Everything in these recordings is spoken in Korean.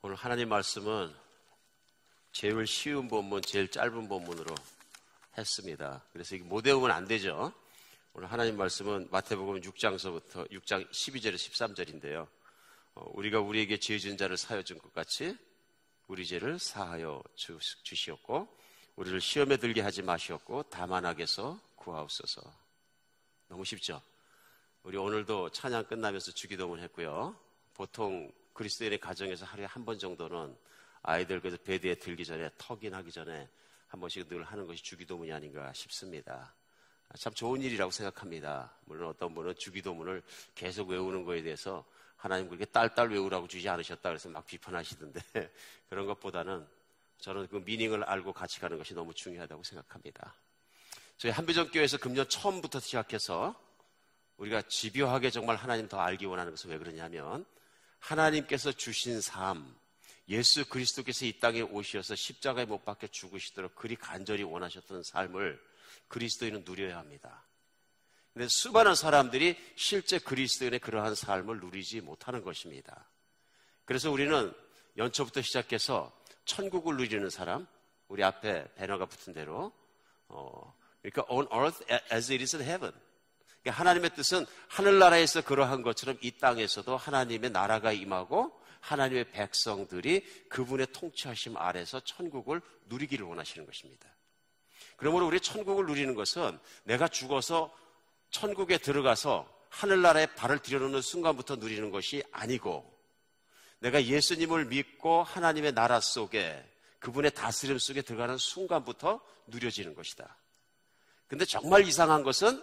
오늘 하나님 말씀은 제일 쉬운 본문, 제일 짧은 본문으로 했습니다. 그래서 이게 못 외우면 안 되죠. 오늘 하나님 말씀은 마태복음 6장서부터 6장 12절에서 13절인데요. 우리가 우리에게 죄 지은 자를 사하여 준 것 같이 우리 죄를 사하여 주시었고 우리를 시험에 들게 하지 마시었고 다만 악에서 구하옵소서. 너무 쉽죠? 우리 오늘도 찬양 끝나면서 주기도문 했고요. 보통 그리스도인의 가정에서 하루에 한 번 정도는 아이들 그래서 베드에 들기 전에 턱인하기 전에 한 번씩 늘 하는 것이 주기도문이 아닌가 싶습니다. 참 좋은 일이라고 생각합니다. 물론 어떤 분은 주기도문을 계속 외우는 거에 대해서 하나님 그렇게 딸딸 외우라고 주지 않으셨다 그래서 막 비판하시던데 그런 것보다는 저는 그 미닝을 알고 같이 가는 것이 너무 중요하다고 생각합니다. 저희 한비전교회에서 금년 처음부터 시작해서 우리가 집요하게 정말 하나님 더 알기 원하는 것은 왜 그러냐면 하나님께서 주신 삶, 예수 그리스도께서 이 땅에 오셔서 십자가에 못 박혀 죽으시도록 그리 간절히 원하셨던 삶을 그리스도인은 누려야 합니다. 근데 수많은 사람들이 실제 그리스도인의 그러한 삶을 누리지 못하는 것입니다. 그래서 우리는 연초부터 시작해서 천국을 누리는 사람, 우리 앞에 배너가 붙은 대로 그러니까 on earth as it is in heaven. 하나님의 뜻은 하늘나라에서 그러한 것처럼 이 땅에서도 하나님의 나라가 임하고 하나님의 백성들이 그분의 통치하심 아래서 천국을 누리기를 원하시는 것입니다. 그러므로 우리 천국을 누리는 것은 내가 죽어서 천국에 들어가서 하늘나라에 발을 들여놓는 순간부터 누리는 것이 아니고 내가 예수님을 믿고 하나님의 나라 속에 그분의 다스림 속에 들어가는 순간부터 누려지는 것이다. 근데 정말 이상한 것은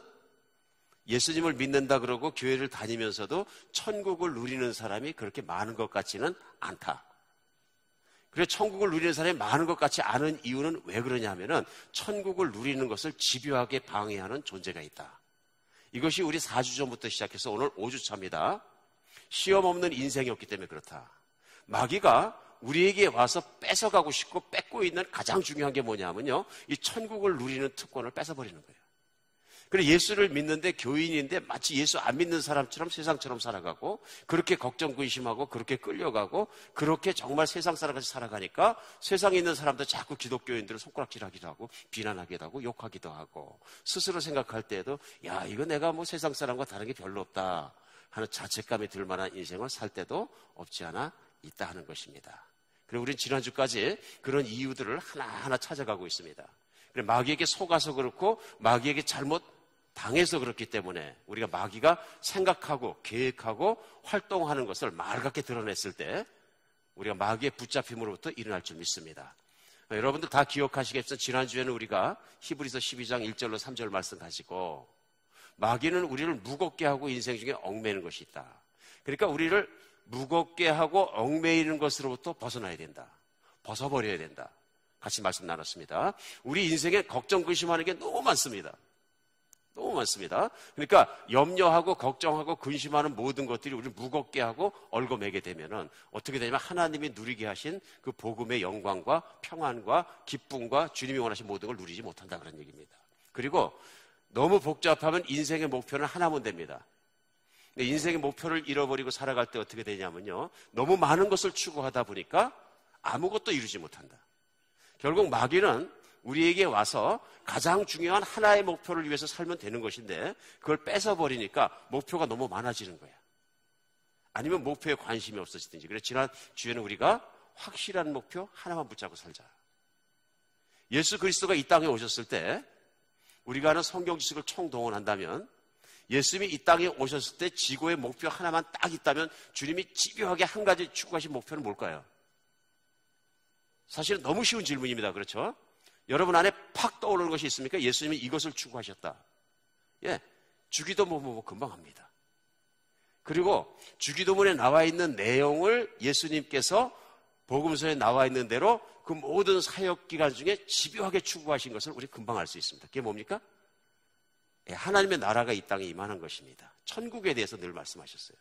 예수님을 믿는다 그러고 교회를 다니면서도 천국을 누리는 사람이 그렇게 많은 것 같지는 않다. 그래서 천국을 누리는 사람이 많은 것 같지 않은 이유는 왜 그러냐면은 천국을 누리는 것을 집요하게 방해하는 존재가 있다. 이것이 우리 4주 전부터 시작해서 오늘 5주 차입니다. 시험 없는 인생이었기 때문에 그렇다. 마귀가 우리에게 와서 뺏어가고 싶고 뺏고 있는 가장 중요한 게 뭐냐면요. 이 천국을 누리는 특권을 뺏어버리는 거예요. 그래 예수를 믿는데 교인인데 마치 예수 안 믿는 사람처럼 세상처럼 살아가고 그렇게 걱정 근심하고 그렇게 끌려가고 그렇게 정말 세상 사람같이 살아가니까 세상에 있는 사람도 자꾸 기독교인들을 손가락질하기도 하고 비난하기도 하고 욕하기도 하고 스스로 생각할 때에도 야 이거 내가 뭐 세상 사람과 다른 게 별로 없다 하는 자책감이 들 만한 인생을 살 때도 없지 않아 있다 하는 것입니다. 그리고 우리는 지난주까지 그런 이유들을 하나하나 찾아가고 있습니다. 그래 마귀에게 속아서 그렇고 마귀에게 잘못 당해서 그렇기 때문에 우리가 마귀가 생각하고 계획하고 활동하는 것을 말같게 드러냈을 때 우리가 마귀의 붙잡힘으로부터 일어날 줄 믿습니다. 여러분들 다 기억하시겠지만 지난주에는 우리가 히브리서 12장 1절로 3절 말씀 가지고 마귀는 우리를 무겁게 하고 인생 중에 얽매이는 것이 있다. 그러니까 우리를 무겁게 하고 얽매이는 것으로부터 벗어나야 된다. 벗어버려야 된다. 같이 말씀 나눴습니다. 우리 인생에 걱정 근심하는 게 너무 많습니다. 너무 많습니다. 그러니까 염려하고 걱정하고 근심하는 모든 것들이 우리를 무겁게 하고 얽어매게 되면은 어떻게 되냐면 하나님이 누리게 하신 그 복음의 영광과 평안과 기쁨과 주님이 원하신 모든 걸 누리지 못한다 그런 얘기입니다. 그리고 너무 복잡하면 인생의 목표는 하나면 됩니다. 근데 인생의 목표를 잃어버리고 살아갈 때 어떻게 되냐면요. 너무 많은 것을 추구하다 보니까 아무것도 이루지 못한다. 결국 마귀는 우리에게 와서 가장 중요한 하나의 목표를 위해서 살면 되는 것인데 그걸 뺏어버리니까 목표가 너무 많아지는 거야. 아니면 목표에 관심이 없어지든지. 그래서 지난 주에는 우리가 확실한 목표 하나만 붙잡고 살자. 예수 그리스도가 이 땅에 오셨을 때 우리가 하는 성경 지식을 총동원한다면 예수님이 이 땅에 오셨을 때 지구의 목표 하나만 딱 있다면 주님이 집요하게 한 가지 추구하신 목표는 뭘까요? 사실은 너무 쉬운 질문입니다. 그렇죠? 여러분 안에 팍 떠오르는 것이 있습니까? 예수님이 이것을 추구하셨다. 예, 주기도문 금방 합니다. 그리고 주기도문에 나와 있는 내용을 예수님께서 복음서에 나와 있는 대로 그 모든 사역 기간 중에 집요하게 추구하신 것을 우리 금방 알 수 있습니다. 그게 뭡니까? 예, 하나님의 나라가 이 땅에 임하는 것입니다. 천국에 대해서 늘 말씀하셨어요.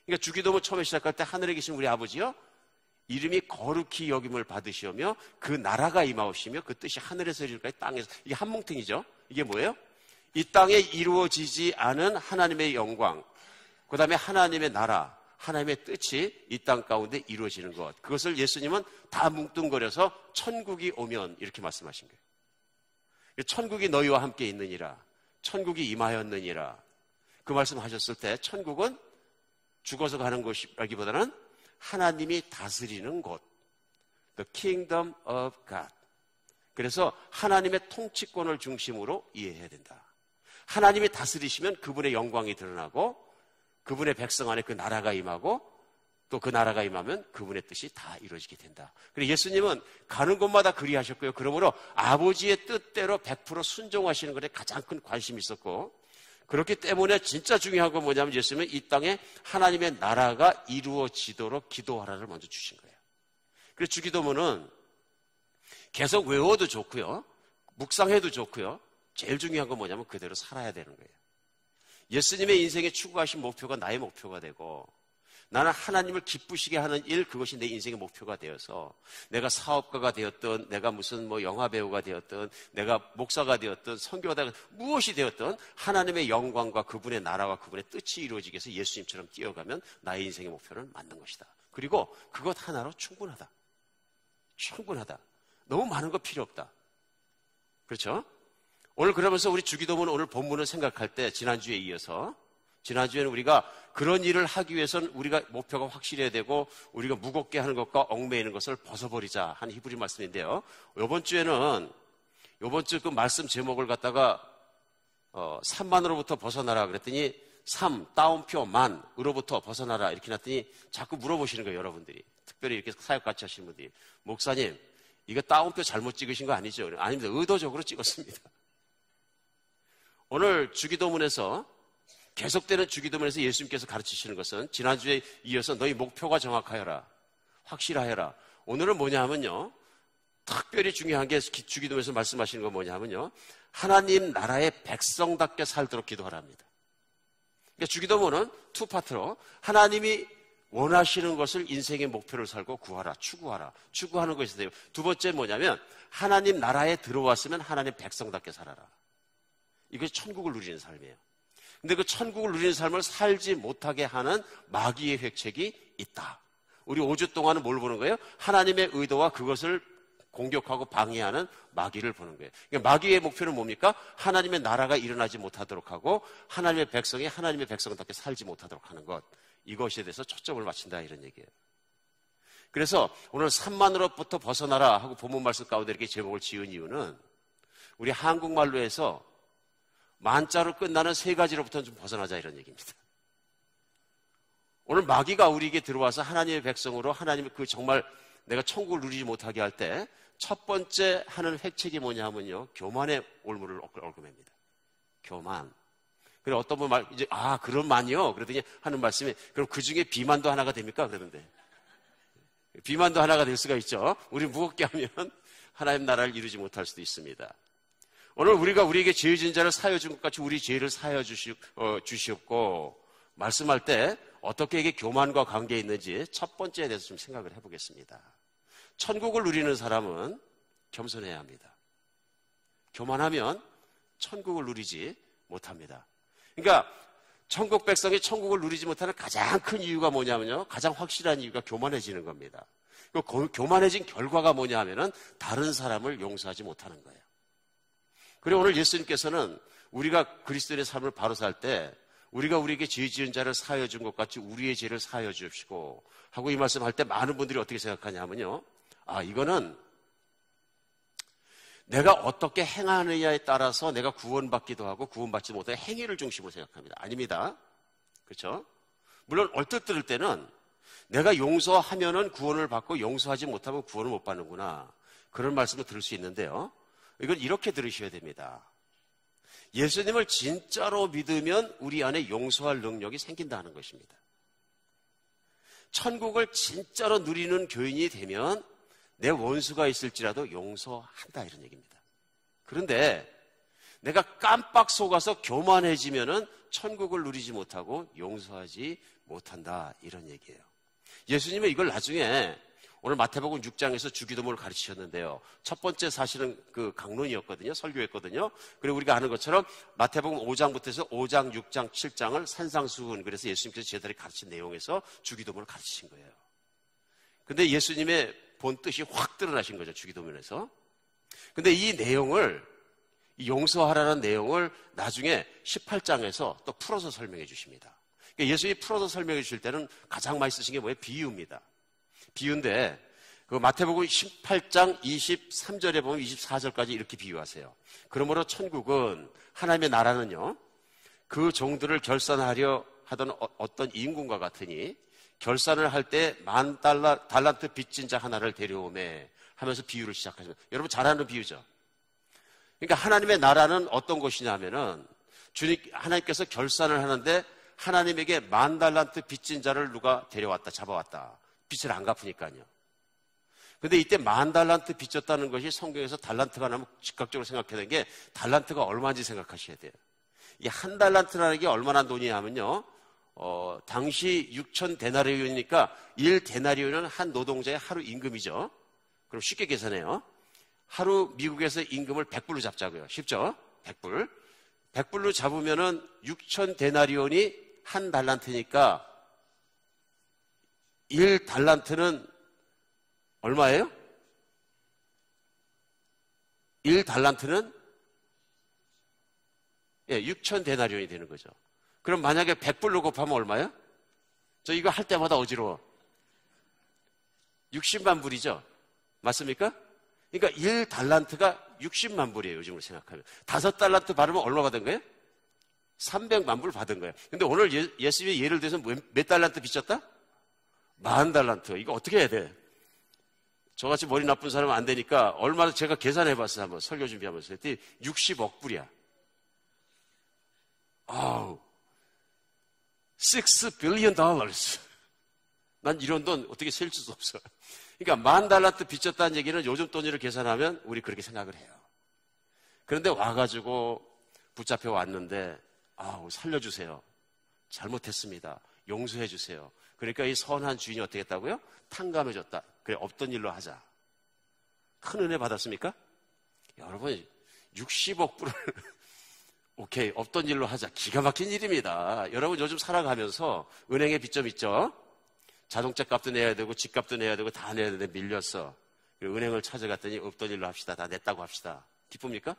그러니까 주기도문 처음에 시작할 때 하늘에 계신 우리 아버지요 이름이 거룩히 여김을 받으시오며 그 나라가 임하오시며 그 뜻이 하늘에서 이루어지기까지 땅에서. 이게 한뭉탱이죠. 이게 뭐예요? 이 땅에 이루어지지 않은 하나님의 영광, 그 다음에 하나님의 나라, 하나님의 뜻이 이 땅 가운데 이루어지는 것. 그것을 예수님은 다 뭉뚱거려서 천국이 오면 이렇게 말씀하신 거예요. 천국이 너희와 함께 있느니라. 천국이 임하였느니라. 그 말씀하셨을 때 천국은 죽어서 가는 곳이라기보다는 하나님이 다스리는 곳. The kingdom of God. 그래서 하나님의 통치권을 중심으로 이해해야 된다. 하나님이 다스리시면 그분의 영광이 드러나고 그분의 백성 안에 그 나라가 임하고 또 그 나라가 임하면 그분의 뜻이 다 이루어지게 된다. 그래서 예수님은 가는 곳마다 그리하셨고요. 그러므로 아버지의 뜻대로 100% 순종하시는 것에 가장 큰 관심이 있었고, 그렇기 때문에 진짜 중요한 건 뭐냐면 예수님은 이 땅에 하나님의 나라가 이루어지도록 기도하라를 먼저 주신 거예요. 그래서 주기도문은 계속 외워도 좋고요. 묵상해도 좋고요. 제일 중요한 건 뭐냐면 그대로 살아야 되는 거예요. 예수님의 인생에 추구하신 목표가 나의 목표가 되고, 나는 하나님을 기쁘시게 하는 일, 그것이 내 인생의 목표가 되어서 내가 사업가가 되었든, 내가 무슨 영화배우가 되었든, 내가 목사가 되었든, 선교사가 무엇이 되었든 하나님의 영광과 그분의 나라와 그분의 뜻이 이루어지기 위해서 예수님처럼 뛰어가면 나의 인생의 목표는 맞는 것이다. 그리고 그것 하나로 충분하다. 충분하다. 너무 많은 거 필요 없다. 그렇죠? 오늘 그러면서 우리 주기도문 오늘 본문을 생각할 때 지난주에 이어서, 지난주에는 우리가 그런 일을 하기 위해서는 우리가 목표가 확실해야 되고 우리가 무겁게 하는 것과 얽매이는 것을 벗어버리자 하는 히브리 말씀인데요. 이번 주 그 말씀 제목을 갖다가 3만으로부터 벗어나라 그랬더니 3, 따옴표 만으로부터 벗어나라 이렇게 놨더니 자꾸 물어보시는 거예요. 여러분들이. 특별히 이렇게 사역 같이 하시는 분들이. 목사님, 이거 따옴표 잘못 찍으신 거 아니죠? 아닙니다. 의도적으로 찍었습니다. 오늘 주기도문에서 계속되는 주기도문에서 예수님께서 가르치시는 것은 지난주에 이어서 너희 목표가 정확하여라. 확실하여라. 오늘은 뭐냐 하면요. 특별히 중요한 게 주기도문에서 말씀하시는 건 뭐냐 하면요. 하나님 나라의 백성답게 살도록 기도하랍니다. 그러니까 주기도문은 투 파트로 하나님이 원하시는 것을 인생의 목표를 살고 구하라, 추구하라. 추구하는 것이 돼요. 두 번째 뭐냐면 하나님 나라에 들어왔으면 하나님 백성답게 살아라. 이것이 천국을 누리는 삶이에요. 근데 그 천국을 누리는 삶을 살지 못하게 하는 마귀의 획책이 있다. 우리 5주 동안은 뭘 보는 거예요? 하나님의 의도와 그것을 공격하고 방해하는 마귀를 보는 거예요. 그러니까 마귀의 목표는 뭡니까? 하나님의 나라가 일어나지 못하도록 하고 하나님의 백성이 하나님의 백성답게 살지 못하도록 하는 것. 이것에 대해서 초점을 맞춘다 이런 얘기예요. 그래서 오늘 3만으로부터 벗어나라 하고 본문 말씀 가운데 이렇게 제목을 지은 이유는 우리 한국말로 해서 만자로 끝나는 세 가지로부터는 좀 벗어나자 이런 얘기입니다. 오늘 마귀가 우리에게 들어와서 하나님의 백성으로 하나님의 그 정말 내가 천국을 누리지 못하게 할 때 첫 번째 하는 획책이 뭐냐 하면요. 교만의 올무를 얽어맵니다. 교만. 그래 어떤 분 이제 그런 만이요. 그러더니 하는 말씀이 그럼 그 중에 비만도 하나가 됩니까? 그러는데 비만도 하나가 될 수가 있죠. 우리 무겁게 하면 하나님 나라를 이루지 못할 수도 있습니다. 오늘 우리가 우리에게 죄 지은 자를 사하여 준 것 같이 우리 죄를 사하여 주시옵고 말씀할 때 어떻게 이게 교만과 관계에 있는지 첫 번째에 대해서 좀 생각을 해보겠습니다. 천국을 누리는 사람은 겸손해야 합니다. 교만하면 천국을 누리지 못합니다. 그러니까 천국 백성이 천국을 누리지 못하는 가장 큰 이유가 뭐냐면요. 가장 확실한 이유가 교만해지는 겁니다. 그 교만해진 결과가 뭐냐 하면은 다른 사람을 용서하지 못하는 거예요. 그리고 오늘 예수님께서는 우리가 그리스도인의 삶을 바로 살 때 우리가 우리에게 죄 지은 자를 사하여 준 것 같이 우리의 죄를 사하여 주십시오 하고 이 말씀할 때 많은 분들이 어떻게 생각하냐면요. 이거는 내가 어떻게 행하느냐에 따라서 내가 구원받기도 하고 구원받지 못하는 행위를 중심으로 생각합니다. 아닙니다. 그렇죠? 물론 얼뜻 들을 때는 내가 용서하면은 구원을 받고 용서하지 못하면 구원을 못 받는구나. 그런 말씀을 들을 수 있는데요. 이건 이렇게 들으셔야 됩니다. 예수님을 진짜로 믿으면 우리 안에 용서할 능력이 생긴다는 것입니다. 천국을 진짜로 누리는 교인이 되면 내 원수가 있을지라도 용서한다 이런 얘기입니다. 그런데 내가 깜빡 속아서 교만해지면은 천국을 누리지 못하고 용서하지 못한다 이런 얘기예요. 예수님은 이걸 나중에 오늘 마태복음 6장에서 주기도문을 가르치셨는데요. 첫 번째 사실은 그 강론이었거든요. 설교였거든요. 그리고 우리가 아는 것처럼 마태복음 5장부터 해서 5장, 6장, 7장을 산상수훈, 그래서 예수님께서 제자들이 가르친 내용에서 주기도문을 가르치신 거예요. 근데 예수님의 본 뜻이 확 드러나신 거죠. 주기도문에서. 근데 이 내용을, 이 용서하라는 내용을 나중에 18장에서 또 풀어서 설명해 주십니다. 그러니까 예수님이 풀어서 설명해 주실 때는 가장 많이 쓰신 게 뭐예요? 비유입니다. 비유인데 그 마태복음 18장 23절에 보면 24절까지 이렇게 비유하세요. 그러므로 천국은, 하나님의 나라는요, 그 종들을 결산하려 하던 어떤 임금과 같으니 결산을 할 때 10,000 달란트 빚진 자 하나를 데려오매 하면서 비유를 시작하십니다. 여러분 잘 아는 비유죠. 그러니까 하나님의 나라는 어떤 것이냐면은 하나님께서 결산을 하는데 하나님에게 10,000 달란트 빚진 자를 누가 데려왔다, 잡아왔다. 빚을 안 갚으니까요. 근데 이때 10,000 달란트 빚졌다는 것이 성경에서 달란트가 나면 즉각적으로 생각해야 되는 게 달란트가 얼마인지 생각하셔야 돼요. 이 한 달란트라는 게 얼마나 돈이냐면요. 당시 6,000 데나리온이니까 1 데나리온은 한 노동자의 하루 임금이죠. 그럼 쉽게 계산해요. 하루 미국에서 임금을 100불로 잡자고요. 쉽죠? 100불. 100불로 잡으면은 6,000 데나리온이 한 달란트니까 1 달란트는 얼마예요? 1 달란트는 6,000 데나리온이 되는 거죠. 그럼 만약에 100불로 곱하면 얼마예요? 저 이거 할 때마다 어지러워. 60만 불이죠? 맞습니까? 그러니까 1 달란트가 60만 불이에요. 요즘으로 생각하면. 5 달란트 받으면 얼마 받은 거예요? 300만 불 받은 거예요. 근데 오늘 예수님이 예를 들어서 몇 달란트 빚졌다? 10,000 달란트. 이거 어떻게 해야 돼? 저같이 머리 나쁜 사람은 안 되니까 얼마나 제가 계산해봤어요. 한번 설교 준비하면서. 했더니 60억 불이야. 아우. $6 billion. 난 이런 돈 어떻게 셀 수도 없어. 그러니까 10,000 달란트 빚졌다는 얘기는 요즘 돈으로 계산하면 우리 그렇게 생각을 해요. 그런데 와가지고 붙잡혀 왔는데, 아우, 살려주세요. 잘못했습니다. 용서해 주세요. 그러니까 이 선한 주인이 어떻게 했다고요? 탕감해줬다. 그래, 없던 일로 하자. 큰 은혜 받았습니까? 여러분, 60억 불을 오케이, 없던 일로 하자. 기가 막힌 일입니다. 여러분 요즘 살아가면서 은행에 빚 좀 있죠? 자동차 값도 내야 되고 집값도 내야 되고 다 내야 되는데 밀렸어. 그리고 은행을 찾아갔더니 없던 일로 합시다. 다 냈다고 합시다. 기쁩니까?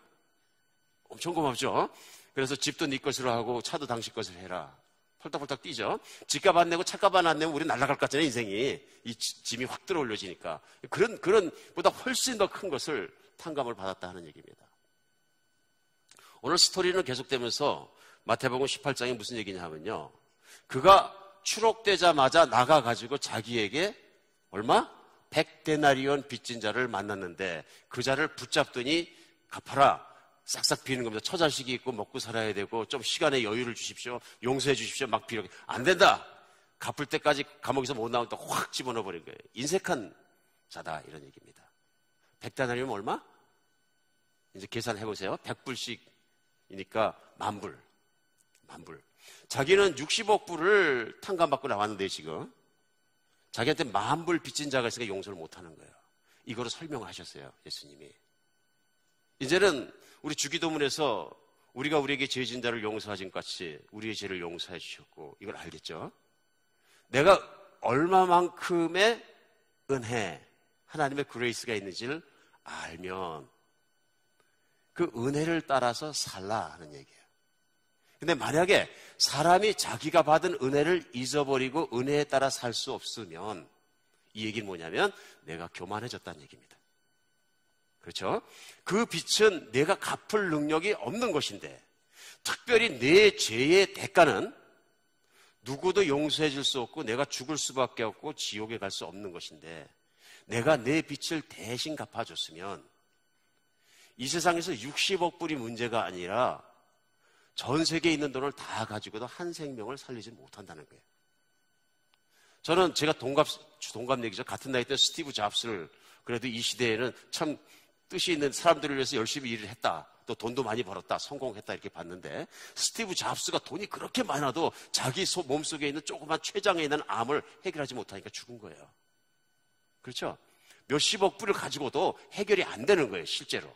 엄청 고맙죠? 그래서 집도 네 것으로 하고 차도 당신 것으로 해라. 펄떡펄떡 뛰죠? 집값 안 내고 차값 안 내면 우리 날아갈 것 같잖아요, 인생이. 이 짐이 확 들어 올려지니까. 그런 보다 훨씬 더 큰 것을 탕감을 받았다 하는 얘기입니다. 오늘 스토리는 계속되면서 마태복음 18장이 무슨 얘기냐 하면요. 그가 추록되자마자 나가가지고 자기에게 얼마? 100데나리온 빚진 자를 만났는데 그 자를 붙잡더니 갚아라. 싹싹 비는 겁니다. 처자식이 있고 먹고 살아야 되고 좀 시간의 여유를 주십시오. 용서해 주십시오. 막 비록 안 된다. 갚을 때까지 감옥에서 못 나오면 또 확 집어넣어 버린 거예요. 인색한 자다 이런 얘기입니다. 100데나리온 얼마? 이제 계산해 보세요. 100불씩이니까 10,000불. 10,000불. 자기는 60억 불을 탕감받고 나왔는데 지금 자기한테 10,000불 빚진 자가 있으니까 용서를 못 하는 거예요. 이거로 설명하셨어요. 예수님이. 이제는 우리 주기도문에서 우리가 우리에게 죄 진 자를 용서하신 것 같이 우리의 죄를 용서해 주셨고 이걸 알겠죠? 내가 얼마만큼의 은혜, 하나님의 그레이스가 있는지를 알면 그 은혜를 따라서 살라 하는 얘기예요. 근데 만약에 사람이 자기가 받은 은혜를 잊어버리고 은혜에 따라 살 수 없으면 이 얘기는 뭐냐면 내가 교만해졌다는 얘기입니다. 그렇죠? 그 빚은 내가 갚을 능력이 없는 것인데 특별히 내 죄의 대가는 누구도 용서해 줄 수 없고 내가 죽을 수밖에 없고 지옥에 갈 수 없는 것인데 내가 내 빚을 대신 갚아줬으면 이 세상에서 60억 불이 문제가 아니라 전 세계에 있는 돈을 다 가지고도 한 생명을 살리지 못한다는 거예요. 저는 제가 동갑 얘기죠. 같은 나이 때 스티브 잡스를 그래도 이 시대에는 참 뜻이 있는 사람들을 위해서 열심히 일을 했다. 또 돈도 많이 벌었다. 성공했다. 이렇게 봤는데 스티브 잡스가 돈이 그렇게 많아도 자기 몸속에 있는 조그만 췌장에 있는 암을 해결하지 못하니까 죽은 거예요. 그렇죠? 몇십억 불을 가지고도 해결이 안 되는 거예요, 실제로.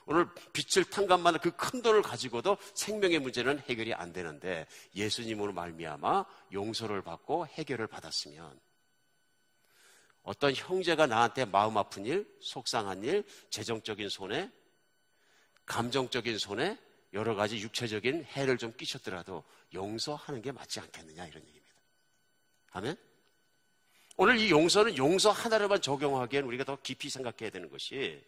오늘 빚을 탕감받는 그 큰 돈을 가지고도 생명의 문제는 해결이 안 되는데 예수님으로 말미암아 용서를 받고 해결을 받았으면 어떤 형제가 나한테 마음 아픈 일, 속상한 일, 재정적인 손해, 감정적인 손해, 여러 가지 육체적인 해를 좀 끼쳤더라도 용서하는 게 맞지 않겠느냐 이런 얘기입니다. 아멘? 오늘 이 용서는 용서 하나로만 적용하기엔 우리가 더 깊이 생각해야 되는 것이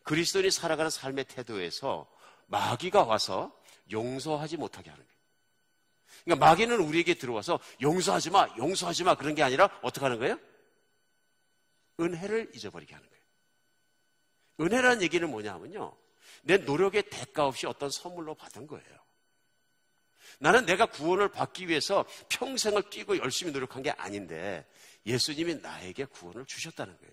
그리스도인이 살아가는 삶의 태도에서 마귀가 와서 용서하지 못하게 하는 거예요. 그러니까 마귀는 우리에게 들어와서 용서하지 마, 용서하지 마 그런 게 아니라 어떻게 하는 거예요? 은혜를 잊어버리게 하는 거예요. 은혜라는 얘기는 뭐냐면요. 내 노력의 대가 없이 어떤 선물로 받은 거예요. 나는 내가 구원을 받기 위해서 평생을 뛰고 열심히 노력한 게 아닌데 예수님이 나에게 구원을 주셨다는 거예요.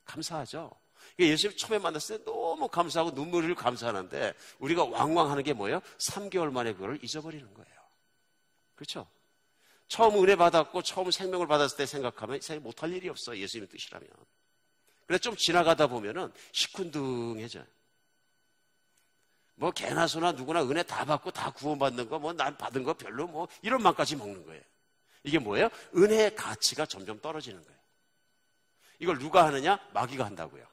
감사하죠? 예수님 처음에 만났을 때 너무 감사하고 눈물을 흘리고 감사하는데 우리가 왕왕하는 게 뭐예요? 3개월 만에 그걸 잊어버리는 거예요. 그렇죠? 처음 은혜 받았고 처음 생명을 받았을 때 생각하면 세상에 못할 일이 없어. 예수님의 뜻이라면. 그래서 좀 지나가다 보면은 시큰둥해져요. 뭐 개나 소나 누구나 은혜 다 받고 다 구원받는 거 뭐 난 받은 거 별로 뭐 이런 맘까지 먹는 거예요. 이게 뭐예요? 은혜의 가치가 점점 떨어지는 거예요. 이걸 누가 하느냐? 마귀가 한다고요.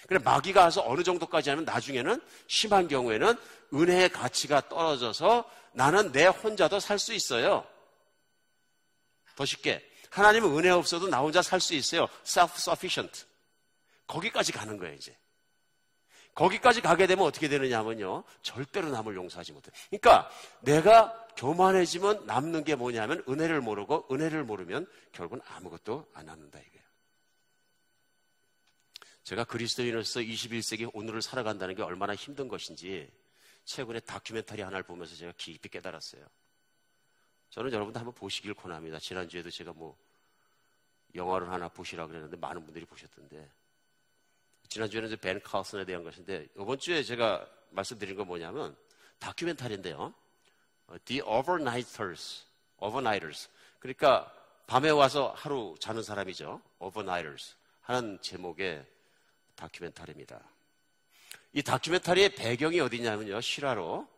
그래 마귀가 와서 어느 정도까지 하면 나중에는 심한 경우에는 은혜의 가치가 떨어져서 나는 내 혼자도 살 수 있어요. 더 쉽게 하나님은 은혜 없어도 나 혼자 살 수 있어요. self-sufficient. 거기까지 가는 거예요 이제. 거기까지 가게 되면 어떻게 되느냐면요. 절대로 남을 용서하지 못해요. 그러니까 내가 교만해지면 남는 게 뭐냐면 은혜를 모르고 은혜를 모르면 결국은 아무것도 안 남는다 이거예요. 제가 그리스도인으로서 21세기 오늘을 살아간다는 게 얼마나 힘든 것인지 최근에 다큐멘터리 하나를 보면서 제가 깊이 깨달았어요. 저는 여러분도 한번 보시길 권합니다. 지난주에도 제가 뭐 영화를 하나 보시라고 그랬는데 많은 분들이 보셨던데 지난주에는 이제 벤 칼슨에 대한 것인데 이번 주에 제가 말씀드린 건 뭐냐면 다큐멘터리인데요. The Overnighters. 그러니까 밤에 와서 하루 자는 사람이죠. Overnighters 하는 제목의 다큐멘터리입니다. 이 다큐멘터리의 배경이 어디냐면요. 실화로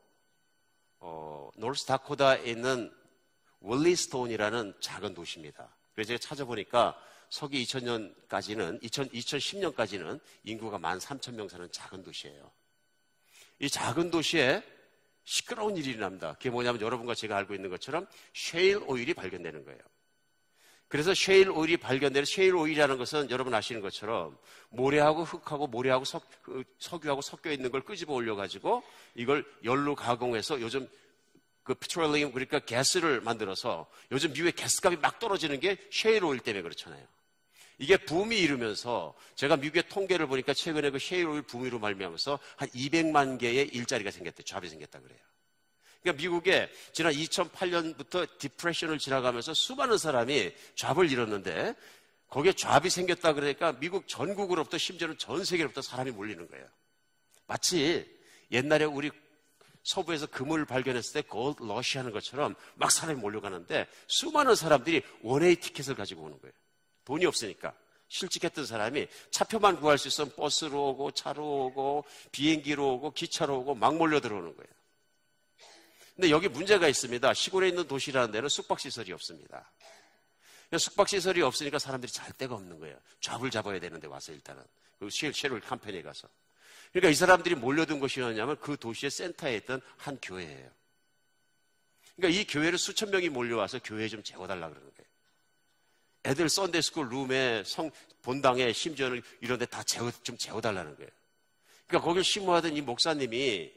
노스다코다에 있는 월리스톤이라는 작은 도시입니다. 그래서 제가 찾아보니까 서기 2010년까지는 인구가 13,000명 사는 작은 도시예요. 이 작은 도시에 시끄러운 일이 일어납니다. 그게 뭐냐면 여러분과 제가 알고 있는 것처럼 셰일 오일이 발견되는 거예요. 그래서 셰일 오일이 발견되는 셰일 오일이라는 것은 여러분 아시는 것처럼 모래하고 흙하고 모래하고 석유하고 섞여 있는 걸 끄집어 올려가지고 이걸 열로 가공해서 요즘 그 페트롤리움 그러니까 가스를 만들어서 요즘 미국의 가스값이 막 떨어지는 게 셰일 오일 때문에 그렇잖아요. 이게 붐이 이루면서 제가 미국의 통계를 보니까 최근에 그 셰일 오일 붐으로 말미암아서 한 200만 개의 일자리가 생겼대, 잡이 생겼다 그래요. 그러니까 미국에 지난 2008년부터 디프레션을 지나가면서 수많은 사람이 잡을 잃었는데 거기에 잡이 생겼다 그러니까 미국 전국으로부터 심지어는 전 세계로부터 사람이 몰리는 거예요. 마치 옛날에 우리 서부에서 금을 발견했을 때 골드 러시 하는 것처럼 막 사람이 몰려가는데 수많은 사람들이 원웨이 티켓을 가지고 오는 거예요. 돈이 없으니까. 실직했던 사람이 차표만 구할 수 있으면 버스로 오고 차로 오고 비행기로 오고 기차로 오고 막 몰려 들어오는 거예요. 근데 여기 문제가 있습니다. 시골에 있는 도시라는 데는 숙박시설이 없습니다. 숙박시설이 없으니까 사람들이 잘 데가 없는 거예요. 잡을 잡아야 되는데 와서 일단은. 그 셰일 컴퍼니에 가서. 그러니까 이 사람들이 몰려든 것이 뭐냐면 그 도시의 센터에 있던 한 교회예요. 그러니까 이 교회를 수천 명이 몰려와서 교회에 좀 재워달라 그러는 거예요. 애들 썬데이스쿨 룸에 본당에 심지어는 이런 데 다 좀 재워달라는 거예요. 그러니까 거길 심호하던 이 목사님이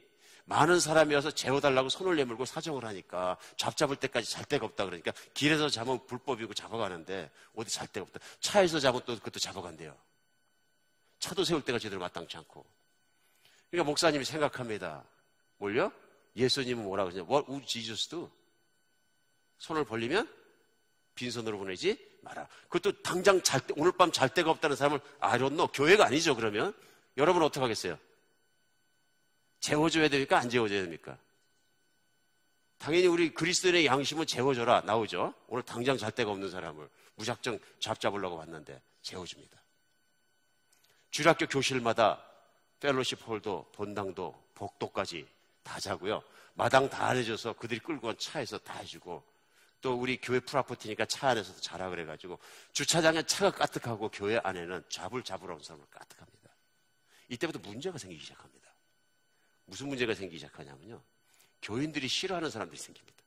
많은 사람이 와서 재워달라고 손을 내밀고 사정을 하니까 잡을 때까지 잘 데가 없다 그러니까 길에서 자면 불법이고 잡아가는데 어디 잘 데가 없다. 차에서 자면 또 그것도 잡아간대요. 차도 세울 때가 제대로 마땅치 않고. 그러니까 목사님이 생각합니다. 뭘요? 예수님은 뭐라고 그러냐? What would Jesus do? 손을 벌리면 빈손으로 보내지 마라. 그것도 당장 오늘 밤 잘 데가 없다는 사람을 I don't know. 교회가 아니죠, 그러면. 여러분 어떻게 하겠어요? 재워줘야 됩니까? 안 재워줘야 됩니까? 당연히 우리 그리스도인의 양심은 재워줘라 나오죠. 오늘 당장 잘 데가 없는 사람을 무작정 잡으려고 왔는데 재워줍니다. 주일학교 교실마다 펠로십 홀도, 본당도, 복도까지 다 자고요. 마당 다 해줘서 그들이 끌고 온 차에서 다 해주고, 또 우리 교회 프라포티니까 차 안에서도 자라 그래가지고 주차장에 차가 까뜩하고 교회 안에는 잡으러 온 사람을 까뜩합니다. 이때부터 문제가 생기기 시작합니다. 무슨 문제가 생기기 시작하냐면요, 교인들이 싫어하는 사람들이 생깁니다.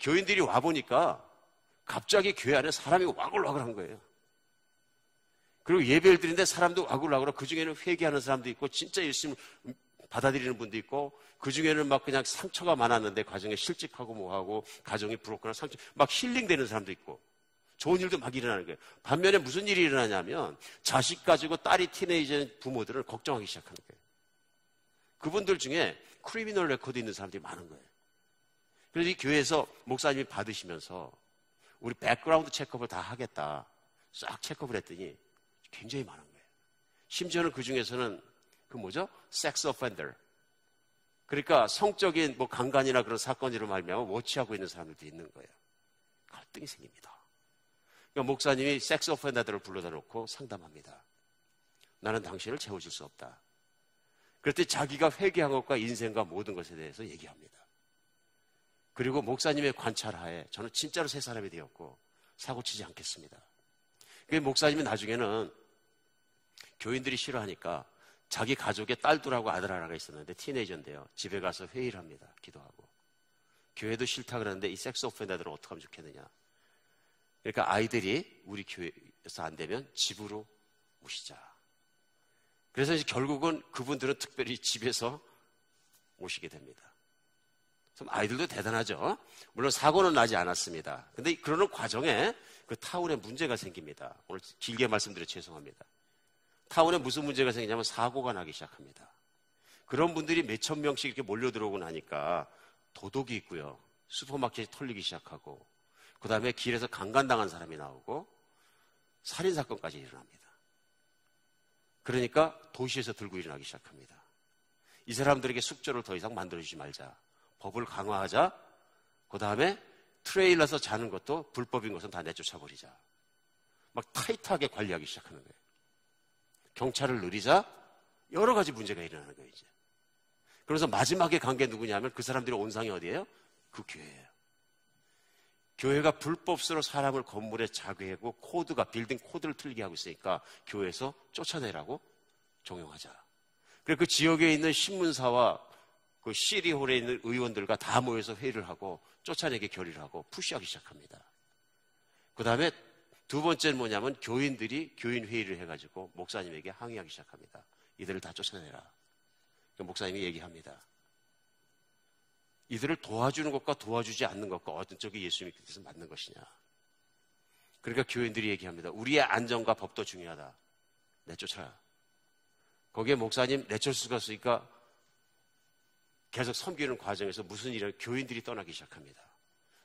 교인들이 와보니까 갑자기 교회 안에 사람이 와글와글한 거예요. 그리고 예배를 드리는데 사람도 와글와글하고, 그중에는 회개하는 사람도 있고 진짜 예수님을 받아들이는 분도 있고, 그중에는 막 그냥 상처가 많았는데 가정에 실직하고 뭐하고 가정이 부럽거나 상처 막 힐링되는 사람도 있고, 좋은 일도 막 일어나는 거예요. 반면에 무슨 일이 일어나냐면 자식 가지고 딸이 티네이저인 부모들을 걱정하기 시작하는 거예요. 그분들 중에 크리미널 레코드 있는 사람들이 많은 거예요. 그래서 이 교회에서 목사님이 받으시면서 우리 백그라운드 체크업을 다 하겠다, 싹 체크업을 했더니 굉장히 많은 거예요. 심지어는 그 중에서는 섹스 오펜더, 그러니까 성적인 강간이나 그런 사건으로 말미암아 워치하고 있는 사람들도 있는 거예요. 갈등이 생깁니다. 그러니까 목사님이 섹스 오펜더들을 불러다 놓고 상담합니다. 나는 당신을 채워줄 수 없다. 그랬더니 자기가 회개한 것과 인생과 모든 것에 대해서 얘기합니다. 그리고 목사님의 관찰하에 저는 진짜로 새 사람이 되었고 사고치지 않겠습니다. 그 목사님이 나중에는 교인들이 싫어하니까 자기 가족의 딸들하고 아들 하나가 있었는데 티네이저인데요, 집에 가서 회의를 합니다. 기도하고. 교회도 싫다 그러는데 이 섹스 오펜더들은 어떻게 하면 좋겠느냐. 그러니까 아이들이 우리 교회에서 안 되면 집으로 모시자. 그래서 이제 결국은 그분들은 특별히 집에서 모시게 됩니다. 좀 아이들도 대단하죠. 물론 사고는 나지 않았습니다. 근데 그러는 과정에 그 타운에 문제가 생깁니다. 오늘 길게 말씀드려 죄송합니다. 타운에 무슨 문제가 생기냐면 사고가 나기 시작합니다. 그런 분들이 몇천 명씩 이렇게 몰려 들어오고 나니까 도둑이 있고요, 슈퍼마켓이 털리기 시작하고, 그 다음에 길에서 강간당한 사람이 나오고 살인사건까지 일어납니다. 그러니까 도시에서 들고 일어나기 시작합니다. 이 사람들에게 숙조를 더 이상 만들어주지 말자, 법을 강화하자, 그 다음에 트레일러에서 자는 것도 불법인 것은 다 내쫓아버리자, 막 타이트하게 관리하기 시작하는 거예요. 경찰을 늘리자, 여러 가지 문제가 일어나는 거예요, 이제. 그래서 마지막에 간 게 누구냐면 그 사람들의 온상이 어디예요? 그 교회예요. 교회가 불법으로 사람을 건물에 자괴하고 빌딩 코드를 틀게 하고 있으니까 교회에서 쫓아내라고 종용하자. 그래서 그 지역에 있는 신문사와 그 시리홀에 있는 의원들과 다 모여서 회의를 하고 쫓아내게 결의를 하고 푸시하기 시작합니다. 그 다음에 두 번째는 뭐냐면 교인들이 교인 회의를 해가지고 목사님에게 항의하기 시작합니다. 이들을 다 쫓아내라. 목사님이 얘기합니다. 이들을 도와주는 것과 도와주지 않는 것과 어떤 쪽이 예수님께서 맞는 것이냐. 그러니까 교인들이 얘기합니다. 우리의 안전과 법도 중요하다. 내쫓아라. 거기에 목사님 내쫓을 수가 없으니까 계속 섬기는 과정에서 무슨 일을 교인들이 떠나기 시작합니다.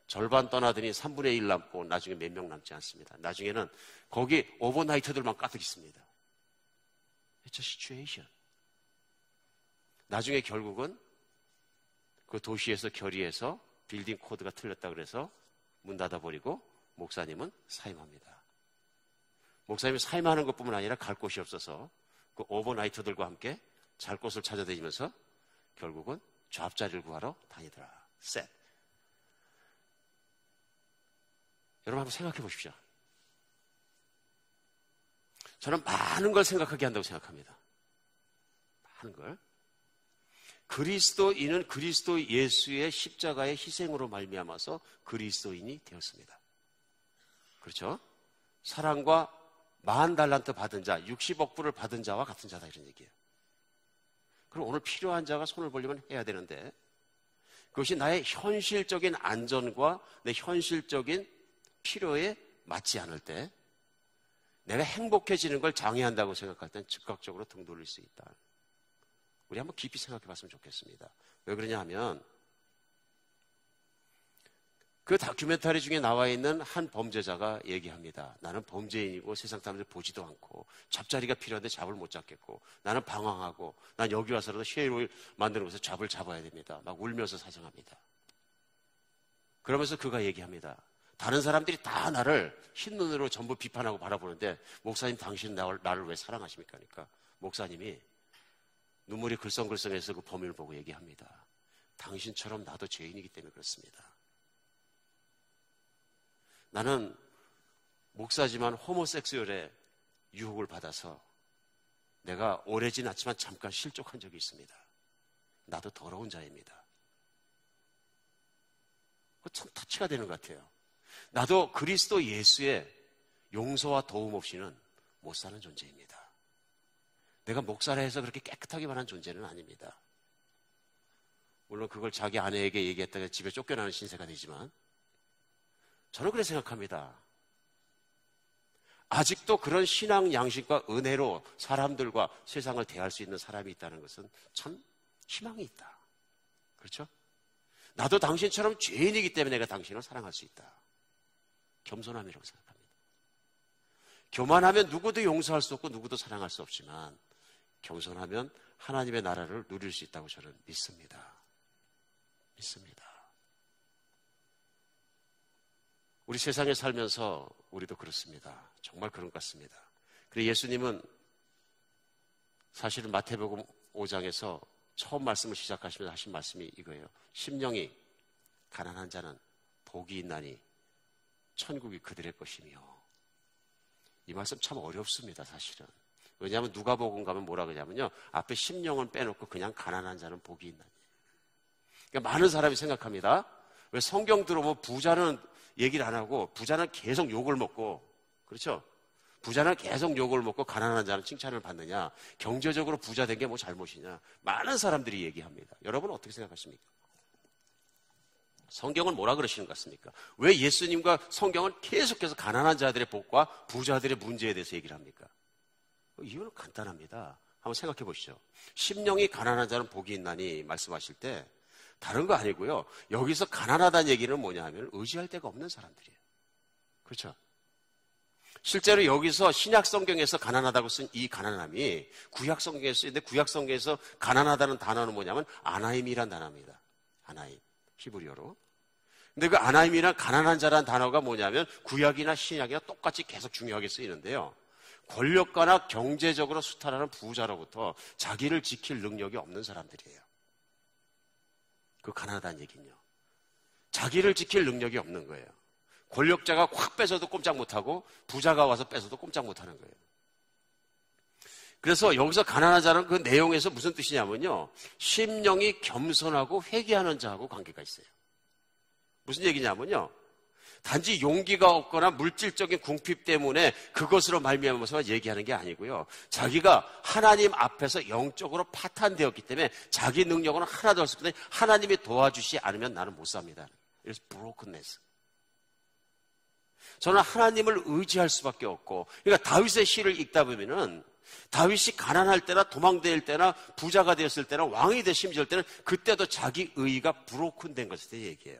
절반 떠나더니 3분의 1 남고 나중에 몇 명 남지 않습니다. 나중에는 거기 오버나이터들만 가득 있습니다. It's a situation. 나중에 결국은 그 도시에서 결의해서 빌딩 코드가 틀렸다 그래서 문 닫아버리고 목사님은 사임합니다. 목사님이 사임하는 것뿐만 아니라 갈 곳이 없어서 그 오버나이터들과 함께 잘 곳을 찾아다니면서 결국은 잡자리를 구하러 다니더라. 셋. 여러분 한번 생각해 보십시오. 저는 많은 걸 생각하게 한다고 생각합니다. 많은 걸. 그리스도인은 그리스도 예수의 십자가의 희생으로 말미암아서 그리스도인이 되었습니다. 그렇죠? 사랑과 40달란트 받은 자, 60억 불을 받은 자와 같은 자다, 이런 얘기예요. 그럼 오늘 필요한 자가 손을 벌리면 해야 되는데, 그것이 나의 현실적인 안전과 내 현실적인 필요에 맞지 않을 때 내가 행복해지는 걸 장애한다고 생각할 땐 즉각적으로 등 돌릴 수 있다. 우리 한번 깊이 생각해 봤으면 좋겠습니다. 왜 그러냐 하면 그 다큐멘터리 중에 나와 있는 한 범죄자가 얘기합니다. 나는 범죄인이고 세상 사람들 보지도 않고 잡자리가 필요한데 잡을 못 잡겠고 나는 방황하고 난 여기 와서라도 쉐일오일 만드는 곳에서 잡을 잡아야 됩니다. 막 울면서 사정합니다. 그러면서 그가 얘기합니다. 다른 사람들이 다 나를 흰 눈으로 전부 비판하고 바라보는데 목사님 당신은 나를 왜 사랑하십니까? 그러니까 목사님이 눈물이 글썽글썽해서 그 범인을 보고 얘기합니다. 당신처럼 나도 죄인이기 때문에 그렇습니다. 나는 목사지만 호모섹수얼의 유혹을 받아서 내가 오래 지났지만 잠깐 실족한 적이 있습니다. 나도 더러운 자입니다. 참 터치가 되는 것 같아요. 나도 그리스도 예수의 용서와 도움 없이는 못 사는 존재입니다. 내가 목사라 해서 그렇게 깨끗하기만 한 존재는 아닙니다. 물론 그걸 자기 아내에게 얘기했다가 집에 쫓겨나는 신세가 되지만 저는 그렇게 생각합니다. 아직도 그런 신앙 양식과 은혜로 사람들과 세상을 대할 수 있는 사람이 있다는 것은 참 희망이 있다. 그렇죠? 나도 당신처럼 죄인이기 때문에 내가 당신을 사랑할 수 있다. 겸손함이라고 생각합니다. 교만하면 누구도 용서할 수 없고 누구도 사랑할 수 없지만 겸손하면 하나님의 나라를 누릴 수 있다고 저는 믿습니다. 믿습니다. 우리 세상에 살면서 우리도 그렇습니다. 정말 그런 것 같습니다. 그리고 예수님은 사실은 마태복음 5장에서 처음 말씀을 시작하시면서 하신 말씀이 이거예요. 심령이 가난한 자는 복이 있나니 천국이 그들의 것이며. 이 말씀 참 어렵습니다, 사실은. 왜냐하면 누가복음 가면 뭐라 그러냐면요, 앞에 심령은 빼놓고 그냥 가난한 자는 복이 있나니. 그러니까 많은 사람이 생각합니다. 왜 성경 들어보면 부자는 얘기를 안 하고 부자는 계속 욕을 먹고, 그렇죠? 부자는 계속 욕을 먹고 가난한 자는 칭찬을 받느냐, 경제적으로 부자 된 게 뭐 잘못이냐, 많은 사람들이 얘기합니다. 여러분은 어떻게 생각하십니까? 성경은 뭐라 그러시는 것 같습니까? 왜 예수님과 성경은 계속해서 가난한 자들의 복과 부자들의 문제에 대해서 얘기를 합니까? 이유는 간단합니다. 한번 생각해 보시죠. 심령이 가난한 자는 복이 있나니 말씀하실 때 다른 거 아니고요. 여기서 가난하다는 얘기는 뭐냐 하면 의지할 데가 없는 사람들이에요. 그렇죠? 실제로 여기서 신약 성경에서 가난하다고 쓴 이 가난함이 구약 성경에 쓰이는데 구약 성경에서 가난하다는 단어는 뭐냐면 아나임이란 단어입니다. 아나임. 히브리어로. 근데 그 아나임이란 가난한 자라는 단어가 뭐냐면 구약이나 신약이나 똑같이 계속 중요하게 쓰이는데요. 권력가나 경제적으로 수탈하는 부자로부터 자기를 지킬 능력이 없는 사람들이에요. 그 가난하다는 얘기는요. 자기를 지킬 능력이 없는 거예요. 권력자가 확 뺏어도 꼼짝 못하고 부자가 와서 뺏어도 꼼짝 못하는 거예요. 그래서 여기서 가난한 자는 그 내용에서 무슨 뜻이냐면요. 심령이 겸손하고 회개하는 자하고 관계가 있어요. 무슨 얘기냐면요. 단지 용기가 없거나 물질적인 궁핍 때문에 그것으로 말미암아서 얘기하는 게 아니고요. 자기가 하나님 앞에서 영적으로 파탄되었기 때문에 자기 능력은 하나도 없을 텐데 하나님이 도와주시 않으면 나는 못 삽니다. 그래서 brokenness. 저는 하나님을 의지할 수밖에 없고, 그러니까 다윗의 시를 읽다 보면은 다윗이 가난할 때나 도망다닐 때나 부자가 되었을 때나 왕이 되심질 때는 그때도 자기 의의가 브로큰된 것에 대해 얘기해요.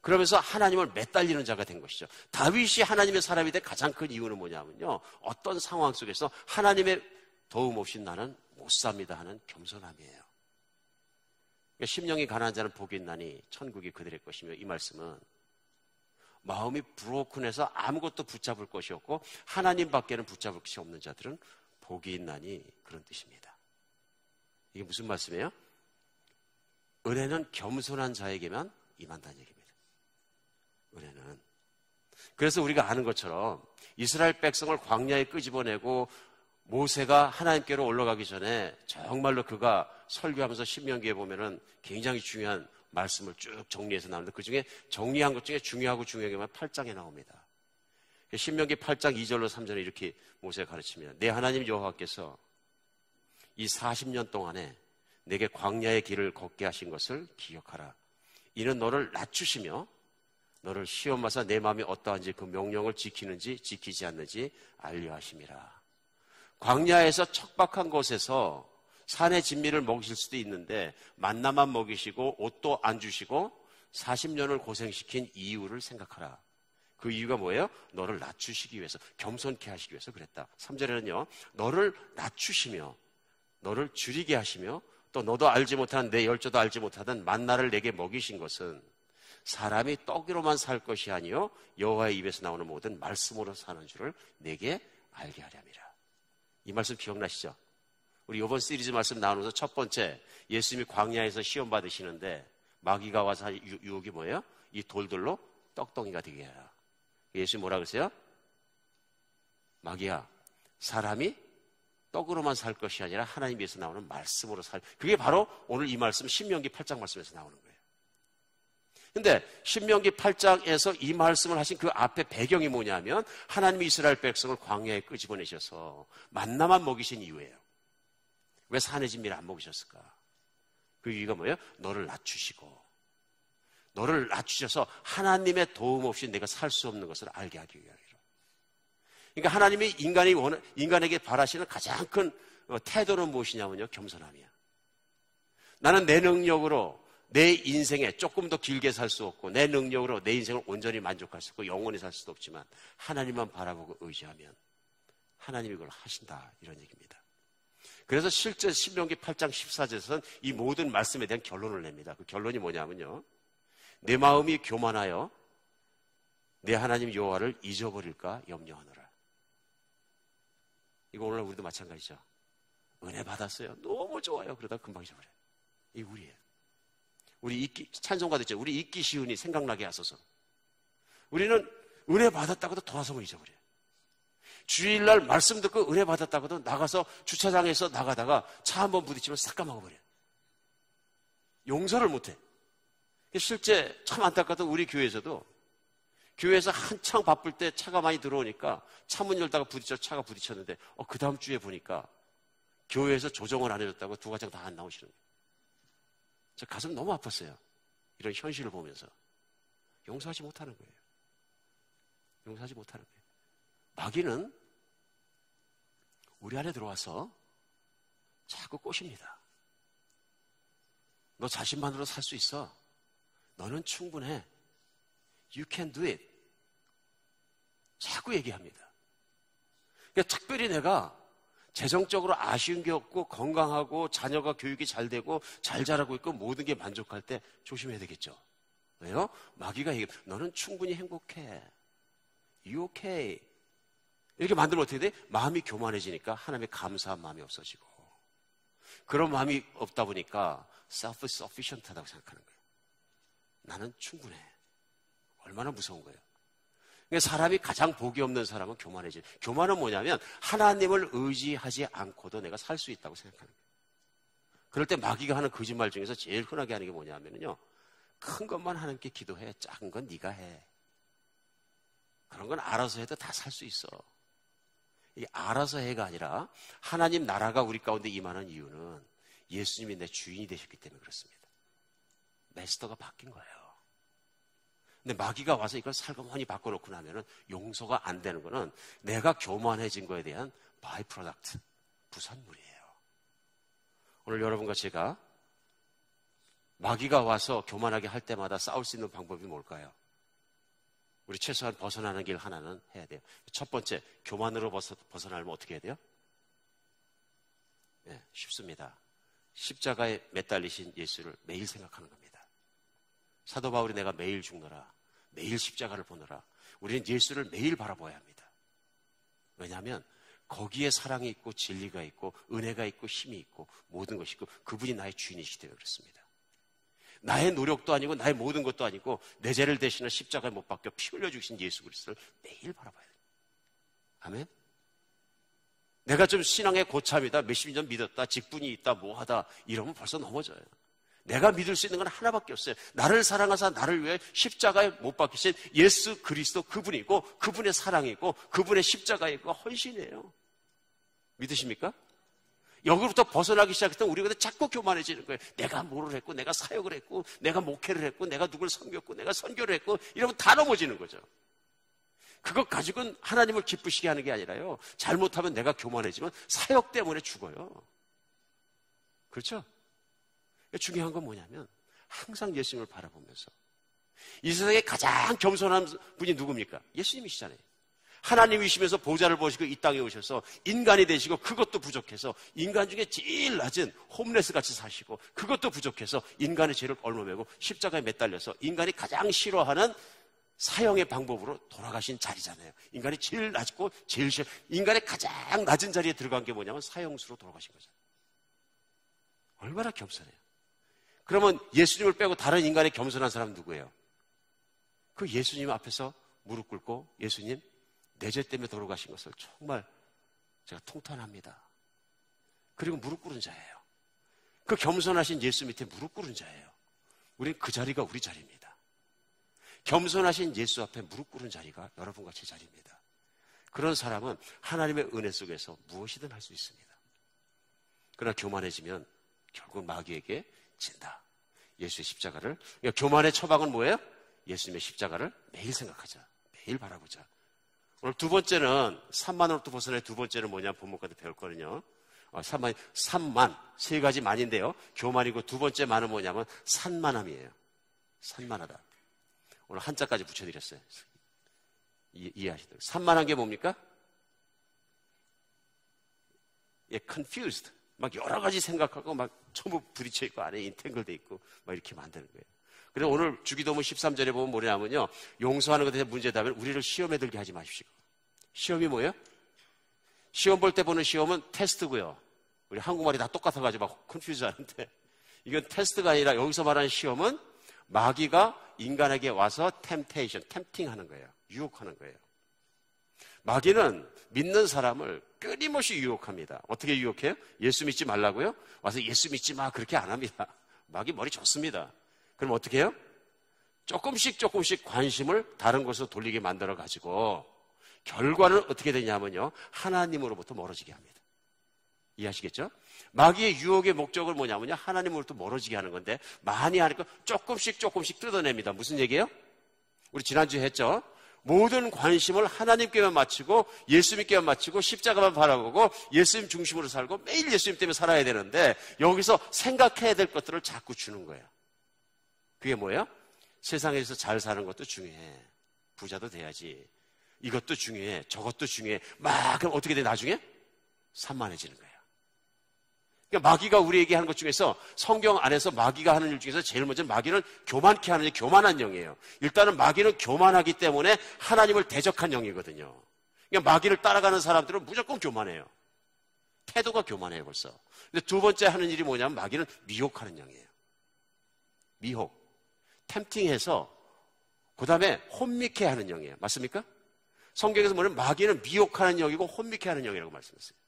그러면서 하나님을 매달리는 자가 된 것이죠. 다윗이 하나님의 사람이 된 가장 큰 이유는 뭐냐면요. 어떤 상황 속에서 하나님의 도움 없이 나는 못 삽니다 하는 겸손함이에요. 그러니까 심령이 가난한 자는 복이 있나니 천국이 그들의 것이며, 이 말씀은 마음이 브로큰해서 아무것도 붙잡을 것이 없고 하나님 밖에는 붙잡을 것이 없는 자들은 복이 있나니 그런 뜻입니다. 이게 무슨 말씀이에요? 은혜는 겸손한 자에게만 임한다는 얘기입니다. 은혜는. 그래서 우리가 아는 것처럼 이스라엘 백성을 광야에 끄집어내고 모세가 하나님께로 올라가기 전에 정말로 그가 설교하면서 신명기에 보면은 굉장히 중요한 말씀을 쭉 정리해서 나오는데 그중에 정리한 것 중에 중요하고 중요하게만 8장에 나옵니다. 신명기 8장 2절로 3절에 이렇게 모세가 가르칩니다. 내 하나님 여호와께서 이 40년 동안에 내게 광야의 길을 걷게 하신 것을 기억하라. 이는 너를 낮추시며 너를 시험하사 내 마음이 어떠한지 그 명령을 지키는지 지키지 않는지 알려하심이라. 광야에서 척박한 곳에서 산의 진미를 먹이실 수도 있는데 만나만 먹이시고 옷도 안 주시고 40년을 고생시킨 이유를 생각하라. 그 이유가 뭐예요? 너를 낮추시기 위해서, 겸손케 하시기 위해서 그랬다. 3절에는요. 너를 낮추시며 너를 줄이게 하시며 또 너도 알지 못하는 내 열조도 알지 못하던 만나를 내게 먹이신 것은 사람이 떡으로만 살 것이 아니요 여호와의 입에서 나오는 모든 말씀으로 사는 줄을 내게 알게 하렴이라. 이 말씀 기억나시죠? 우리 이번 시리즈 말씀 나누면서 첫 번째, 예수님이 광야에서 시험 받으시는데 마귀가 와서 유혹이 뭐예요? 이 돌들로 떡덩이가 되게 해라. 예수님 뭐라 그러세요? 마귀야, 사람이 떡으로만 살 것이 아니라 하나님께서 나오는 말씀으로 살. 그게 바로 오늘 이 말씀 신명기 8장 말씀에서 나오는 거예요. 근데 신명기 8장에서 이 말씀을 하신 그 앞에 배경이 뭐냐면 하나님이 이스라엘 백성을 광야에 끄집어내셔서 만나만 먹이신 이유예요. 왜 산의 진미를 안 먹이셨을까? 그 이유가 뭐예요? 너를 낮추시고 너를 낮추셔서 하나님의 도움 없이 내가 살 수 없는 것을 알게 하기 위하여. 그러니까 하나님이 인간에게 바라시는 가장 큰 태도는 무엇이냐면요, 겸손함이야. 나는 내 능력으로 내 인생에 조금 더 길게 살 수 없고 내 능력으로 내 인생을 온전히 만족할 수 없고 영원히 살 수도 없지만 하나님만 바라보고 의지하면 하나님이 그걸 하신다, 이런 얘기입니다. 그래서 실제 신명기 8장 14절에서는 이 모든 말씀에 대한 결론을 냅니다. 그 결론이 뭐냐면요, 내 마음이 교만하여 내 하나님 여호와를 잊어버릴까 염려하노라. 이거 오늘 우리도 마찬가지죠. 은혜 받았어요. 너무 좋아요. 그러다 금방 잊어버려요. 이게 우리예요. 우리 찬송가도 있죠. 우리 잊기 쉬우니 생각나게 하소서. 우리는 은혜 받았다고도 돌아서면 잊어버려요. 주일날 말씀 듣고 은혜 받았다고도 나가서 주차장에서 나가다가 차 한번 부딪히면 싹 까먹어버려요. 용서를 못해. 실제 참 안타깝던 우리 교회에서도 교회에서 한창 바쁠 때 차가 많이 들어오니까 차문 열다가 차가 부딪혔는데 그 다음 주에 보니까 교회에서 조정을 안 해줬다고 두 가정 다 안 나오시는 거예요. 저 가슴 너무 아팠어요. 이런 현실을 보면서. 용서하지 못하는 거예요. 용서하지 못하는 거예요. 마귀는 우리 안에 들어와서 자꾸 꼬십니다. 너 자신만으로 살 수 있어. 너는 충분해. You can do it. 자꾸 얘기합니다. 그러니까 특별히 내가 재정적으로 아쉬운 게 없고 건강하고 자녀가 교육이 잘 되고 잘 자라고 있고 모든 게 만족할 때 조심해야 되겠죠. 왜요? 마귀가 얘기해. 너는 충분히 행복해. You okay. 이렇게 만들면 어떻게 돼? 마음이 교만해지니까 하나님의 감사한 마음이 없어지고 그런 마음이 없다 보니까 self-sufficient하다고 생각하는 거예요. 나는 충분해. 얼마나 무서운 거예요. 그러니까 사람이 가장 복이 없는 사람은 교만해져요. 교만은 뭐냐면 하나님을 의지하지 않고도 내가 살 수 있다고 생각하는 거예요. 그럴 때 마귀가 하는 거짓말 중에서 제일 흔하게 하는 게 뭐냐면요, 큰 것만 하나님께 기도해. 작은 건 네가 해. 그런 건 알아서 해도 다 살 수 있어. 이 알아서 해가 아니라 하나님 나라가 우리 가운데 임하는 이유는 예수님이 내 주인이 되셨기 때문에 그렇습니다. 마스터가 바뀐 거예요. 근데 마귀가 와서 이걸 살그머니 바꿔놓고 나면은 용서가 안 되는 거는 내가 교만해진 거에 대한 바이 프로덕트, 부산물이에요. 오늘 여러분과 제가 마귀가 와서 교만하게 할 때마다 싸울 수 있는 방법이 뭘까요? 우리 최소한 벗어나는 길 하나는 해야 돼요. 첫 번째, 교만으로 벗어나려면 어떻게 해야 돼요? 네, 쉽습니다. 십자가에 매달리신 예수를 매일 생각하는 겁니다. 사도 바울이 내가 매일 죽노라, 매일 십자가를 보노라. 우리는 예수를 매일 바라봐야 합니다. 왜냐하면 거기에 사랑이 있고 진리가 있고 은혜가 있고 힘이 있고 모든 것이 있고 그분이 나의 주인이시기 때문에 그렇습니다. 나의 노력도 아니고 나의 모든 것도 아니고 내 죄를 대신해 십자가에 못 박혀 피 흘려 주신 예수 그리스도를 매일 바라봐야 돼요. 아멘. 내가 좀 신앙의 고참이다, 몇십 년 믿었다, 직분이 있다, 뭐하다 이러면 벌써 넘어져요. 내가 믿을 수 있는 건 하나밖에 없어요. 나를 사랑하사 나를 위해 십자가에 못 박히신 예수 그리스도, 그분이고 그분의 사랑이고 그분의 십자가이고 헌신이에요. 믿으십니까? 여기로부터 벗어나기 시작했던 우리가 자꾸 교만해지는 거예요. 내가 뭐를 했고 내가 사역을 했고 내가 목회를 했고 내가 누굴 섬겼고 내가 선교를 했고 이러면 다 넘어지는 거죠. 그것 가지고는 하나님을 기쁘시게 하는 게 아니라요, 잘못하면 내가 교만해지면 사역 때문에 죽어요. 그렇죠? 중요한 건 뭐냐면 항상 예수님을 바라보면서, 이 세상에 가장 겸손한 분이 누굽니까? 예수님이시잖아요. 하나님이시면서 보좌를 보시고 이 땅에 오셔서 인간이 되시고 그것도 부족해서 인간 중에 제일 낮은 홈레스 같이 사시고 그것도 부족해서 인간의 죄를 얽매고 십자가에 매달려서 인간이 가장 싫어하는 사형의 방법으로 돌아가신 자리잖아요. 인간이 제일 낮고 제일 싫어, 인간의 가장 낮은 자리에 들어간 게 뭐냐면 사형수로 돌아가신 거잖아요. 얼마나 겸손해요. 그러면 예수님을 빼고 다른 인간의 겸손한 사람은 누구예요? 그 예수님 앞에서 무릎 꿇고 예수님, 내 죄 때문에 돌아가신 것을 정말 제가 통탄합니다. 그리고 무릎 꿇은 자예요. 그 겸손하신 예수 밑에 무릎 꿇은 자예요. 우린 그 자리가 우리 자리입니다. 겸손하신 예수 앞에 무릎 꿇은 자리가 여러분과 제 자리입니다. 그런 사람은 하나님의 은혜 속에서 무엇이든 할 수 있습니다. 그러나 교만해지면 결국 마귀에게 진다. 예수의 십자가를, 그러니까 교만의 처방은 뭐예요? 예수님의 십자가를 매일 생각하자. 매일 바라보자. 오늘 두 번째는 산만으로부터 벗어나의 두 번째는 뭐냐 본문까지 배울 거거든요. 산만, 세 가지 만인데요. 교만이고 두 번째 만은 뭐냐면 산만함이에요. 산만하다. 오늘 한자까지 붙여드렸어요. 이해하시도록. 산만한 게 뭡니까? confused. 막 여러 가지 생각하고 막 전부 부딪혀 있고 안에 인탱글돼 있고 막 이렇게 만드는 거예요. 그래서 오늘 주기도문 13절에 보면 뭐냐면요. 용서하는 것에 문제다면 우리를 시험에 들게 하지 마십시오. 시험이 뭐예요? 시험 볼 때 보는 시험은 테스트고요. 우리 한국말이 다 똑같아가지고 막 컨퓨즈 하는데 이건 테스트가 아니라 여기서 말하는 시험은 마귀가 인간에게 와서 템팅 하는 거예요. 유혹하는 거예요. 마귀는 믿는 사람을 끊임없이 유혹합니다. 어떻게 유혹해요? 예수 믿지 말라고요? 와서 예수 믿지 마 그렇게 안 합니다. 마귀 머리 좋습니다. 그럼 어떻게 해요? 조금씩 관심을 다른 곳으로 돌리게 만들어가지고 결과는 어떻게 되냐면요. 하나님으로부터 멀어지게 합니다. 이해하시겠죠? 마귀의 유혹의 목적은 뭐냐면요. 하나님으로부터 멀어지게 하는 건데 많이 하니까 조금씩 뜯어냅니다. 무슨 얘기예요? 우리 지난주에 했죠? 모든 관심을 하나님께만 맞추고 예수 믿게만 맞추고 십자가만 바라보고 예수님 중심으로 살고 매일 예수님 때문에 살아야 되는데 여기서 생각해야 될 것들을 자꾸 주는 거예요. 그게 뭐예요? 세상에서 잘 사는 것도 중요해. 부자도 돼야지. 이것도 중요해. 저것도 중요해. 막 그럼 어떻게 돼 나중에? 산만해지는 거예요. 그러니까 마귀가 우리에게 하는 것 중에서 성경 안에서 마귀가 하는 일 중에서 제일 먼저 마귀는 교만케 하는 일, 교만한 영이에요. 일단은 마귀는 교만하기 때문에 하나님을 대적한 영이거든요. 그러니까 마귀를 따라가는 사람들은 무조건 교만해요. 태도가 교만해요 벌써. 근데 두 번째 하는 일이 뭐냐면 마귀는 미혹하는 영이에요. 미혹. 템팅해서 그 다음에 혼미케 하는 영이에요. 맞습니까? 성경에서 뭐냐면 마귀는 미혹하는 영이고 혼미케 하는 영이라고 말씀했어요.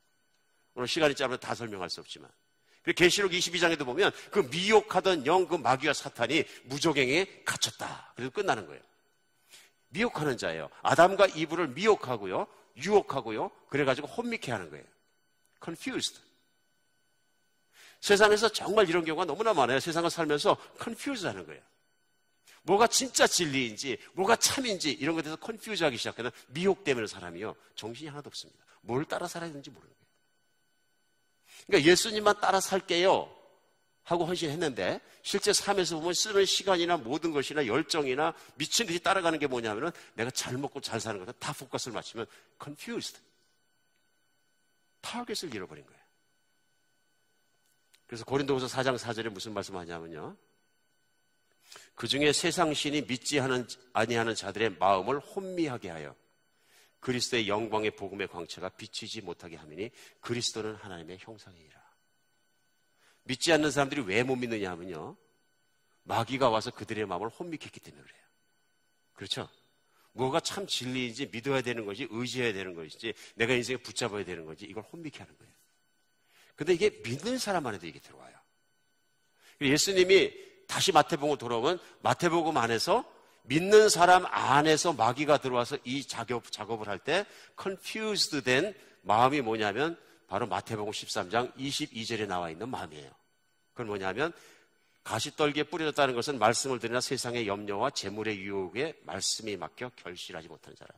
오늘 시간이 짧아서 다 설명할 수 없지만. 그리고 계시록 22장에도 보면 그 미혹하던 영, 그 마귀와 사탄이 무저갱에 갇혔다. 그래서 끝나는 거예요. 미혹하는 자예요. 아담과 이브를 미혹하고요. 유혹하고요. 그래가지고 혼미케 하는 거예요. confused. 세상에서 정말 이런 경우가 너무나 많아요. 세상을 살면서 confused 하는 거예요. 뭐가 진짜 진리인지 뭐가 참인지 이런 것에 대해서 confuse 하기 시작하면 미혹되면 사람이요. 정신이 하나도 없습니다. 뭘 따라 살아야 되는지 모르는 거예요. 그러니까 예수님만 따라 살게요 하고 헌신했는데 실제 삶에서 보면 쓰는 시간이나 모든 것이나 열정이나 미친 듯이 따라가는 게 뭐냐면은 내가 잘 먹고 잘 사는 것에 다 포커스를 맞추면 confused. 타겟을 잃어버린 거예요. 그래서 고린도후서 4장 4절에 무슨 말씀하냐면요. 그중에 세상 신이 믿지 아니하는 자들의 마음을 혼미하게 하여 그리스도의 영광의 복음의 광채가 비치지 못하게 하미니 그리스도는 하나님의 형상이라. 믿지 않는 사람들이 왜 못 믿느냐 하면요. 마귀가 와서 그들의 마음을 혼미케 했기 때문에 그래요. 그렇죠? 뭐가 참 진리인지 믿어야 되는 것이 의지해야 되는 것인지 내가 인생에 붙잡아야 되는 건지 이걸 혼미케 하는 거예요. 근데 이게 믿는 사람 안에도 이게 들어와요. 예수님이 다시 마태복음으로 돌아오면 마태복음 안에서 믿는 사람 안에서 마귀가 들어와서 이 작업을 할 때 confused 된 마음이 뭐냐면 바로 마태복음 13장 22절에 나와 있는 마음이에요. 그건 뭐냐면 가시떨기에 뿌려졌다는 것은 말씀을 들으나 세상의 염려와 재물의 유혹에 말씀이 막혀 결실하지 못하는 사람.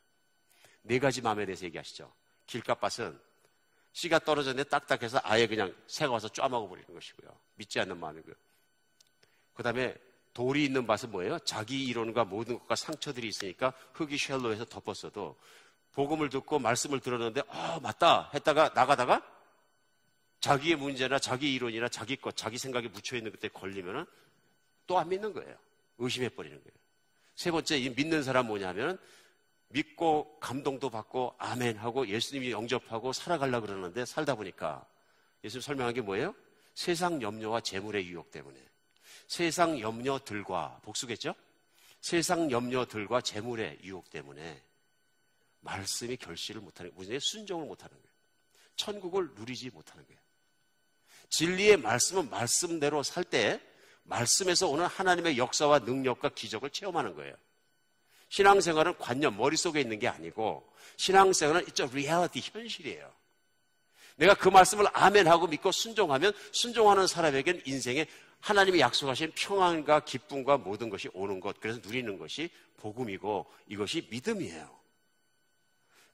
네 가지 마음에 대해서 얘기하시죠. 길값밭은 씨가 떨어졌는데 딱딱해서 아예 그냥 새가 와서 쪼아먹어버리는 것이고요. 믿지 않는 마음이고요. 그 다음에 돌이 있는 밭은 뭐예요? 자기 이론과 모든 것과 상처들이 있으니까 흙이 쉘로에서 덮었어도 복음을 듣고 말씀을 들었는데 맞다 했다가 나가다가 자기의 문제나 자기 이론이나 자기 것, 자기 생각에 묻혀있는 그때 걸리면은 또 안 믿는 거예요. 의심해버리는 거예요. 세 번째, 이 믿는 사람 뭐냐면 믿고 감동도 받고 아멘 하고 예수님이 영접하고 살아가려고 그러는데 살다 보니까 예수님 설명한 게 뭐예요? 세상 염려와 재물의 유혹 때문에. 세상 염려들과, 복수겠죠? 세상 염려들과 재물의 유혹 때문에 말씀이 결실을 못하는 거예요. 무슨 순종을 못하는 거예요. 천국을 누리지 못하는 거예요. 진리의 말씀은 말씀대로 살 때 말씀에서 오는 하나님의 역사와 능력과 기적을 체험하는 거예요. 신앙생활은 관념, 머릿속에 있는 게 아니고 신앙생활은 it's a reality, 현실이에요. 내가 그 말씀을 아멘하고 믿고 순종하면 순종하는 사람에게는 인생에 하나님이 약속하신 평안과 기쁨과 모든 것이 오는 것, 그래서 누리는 것이 복음이고 이것이 믿음이에요.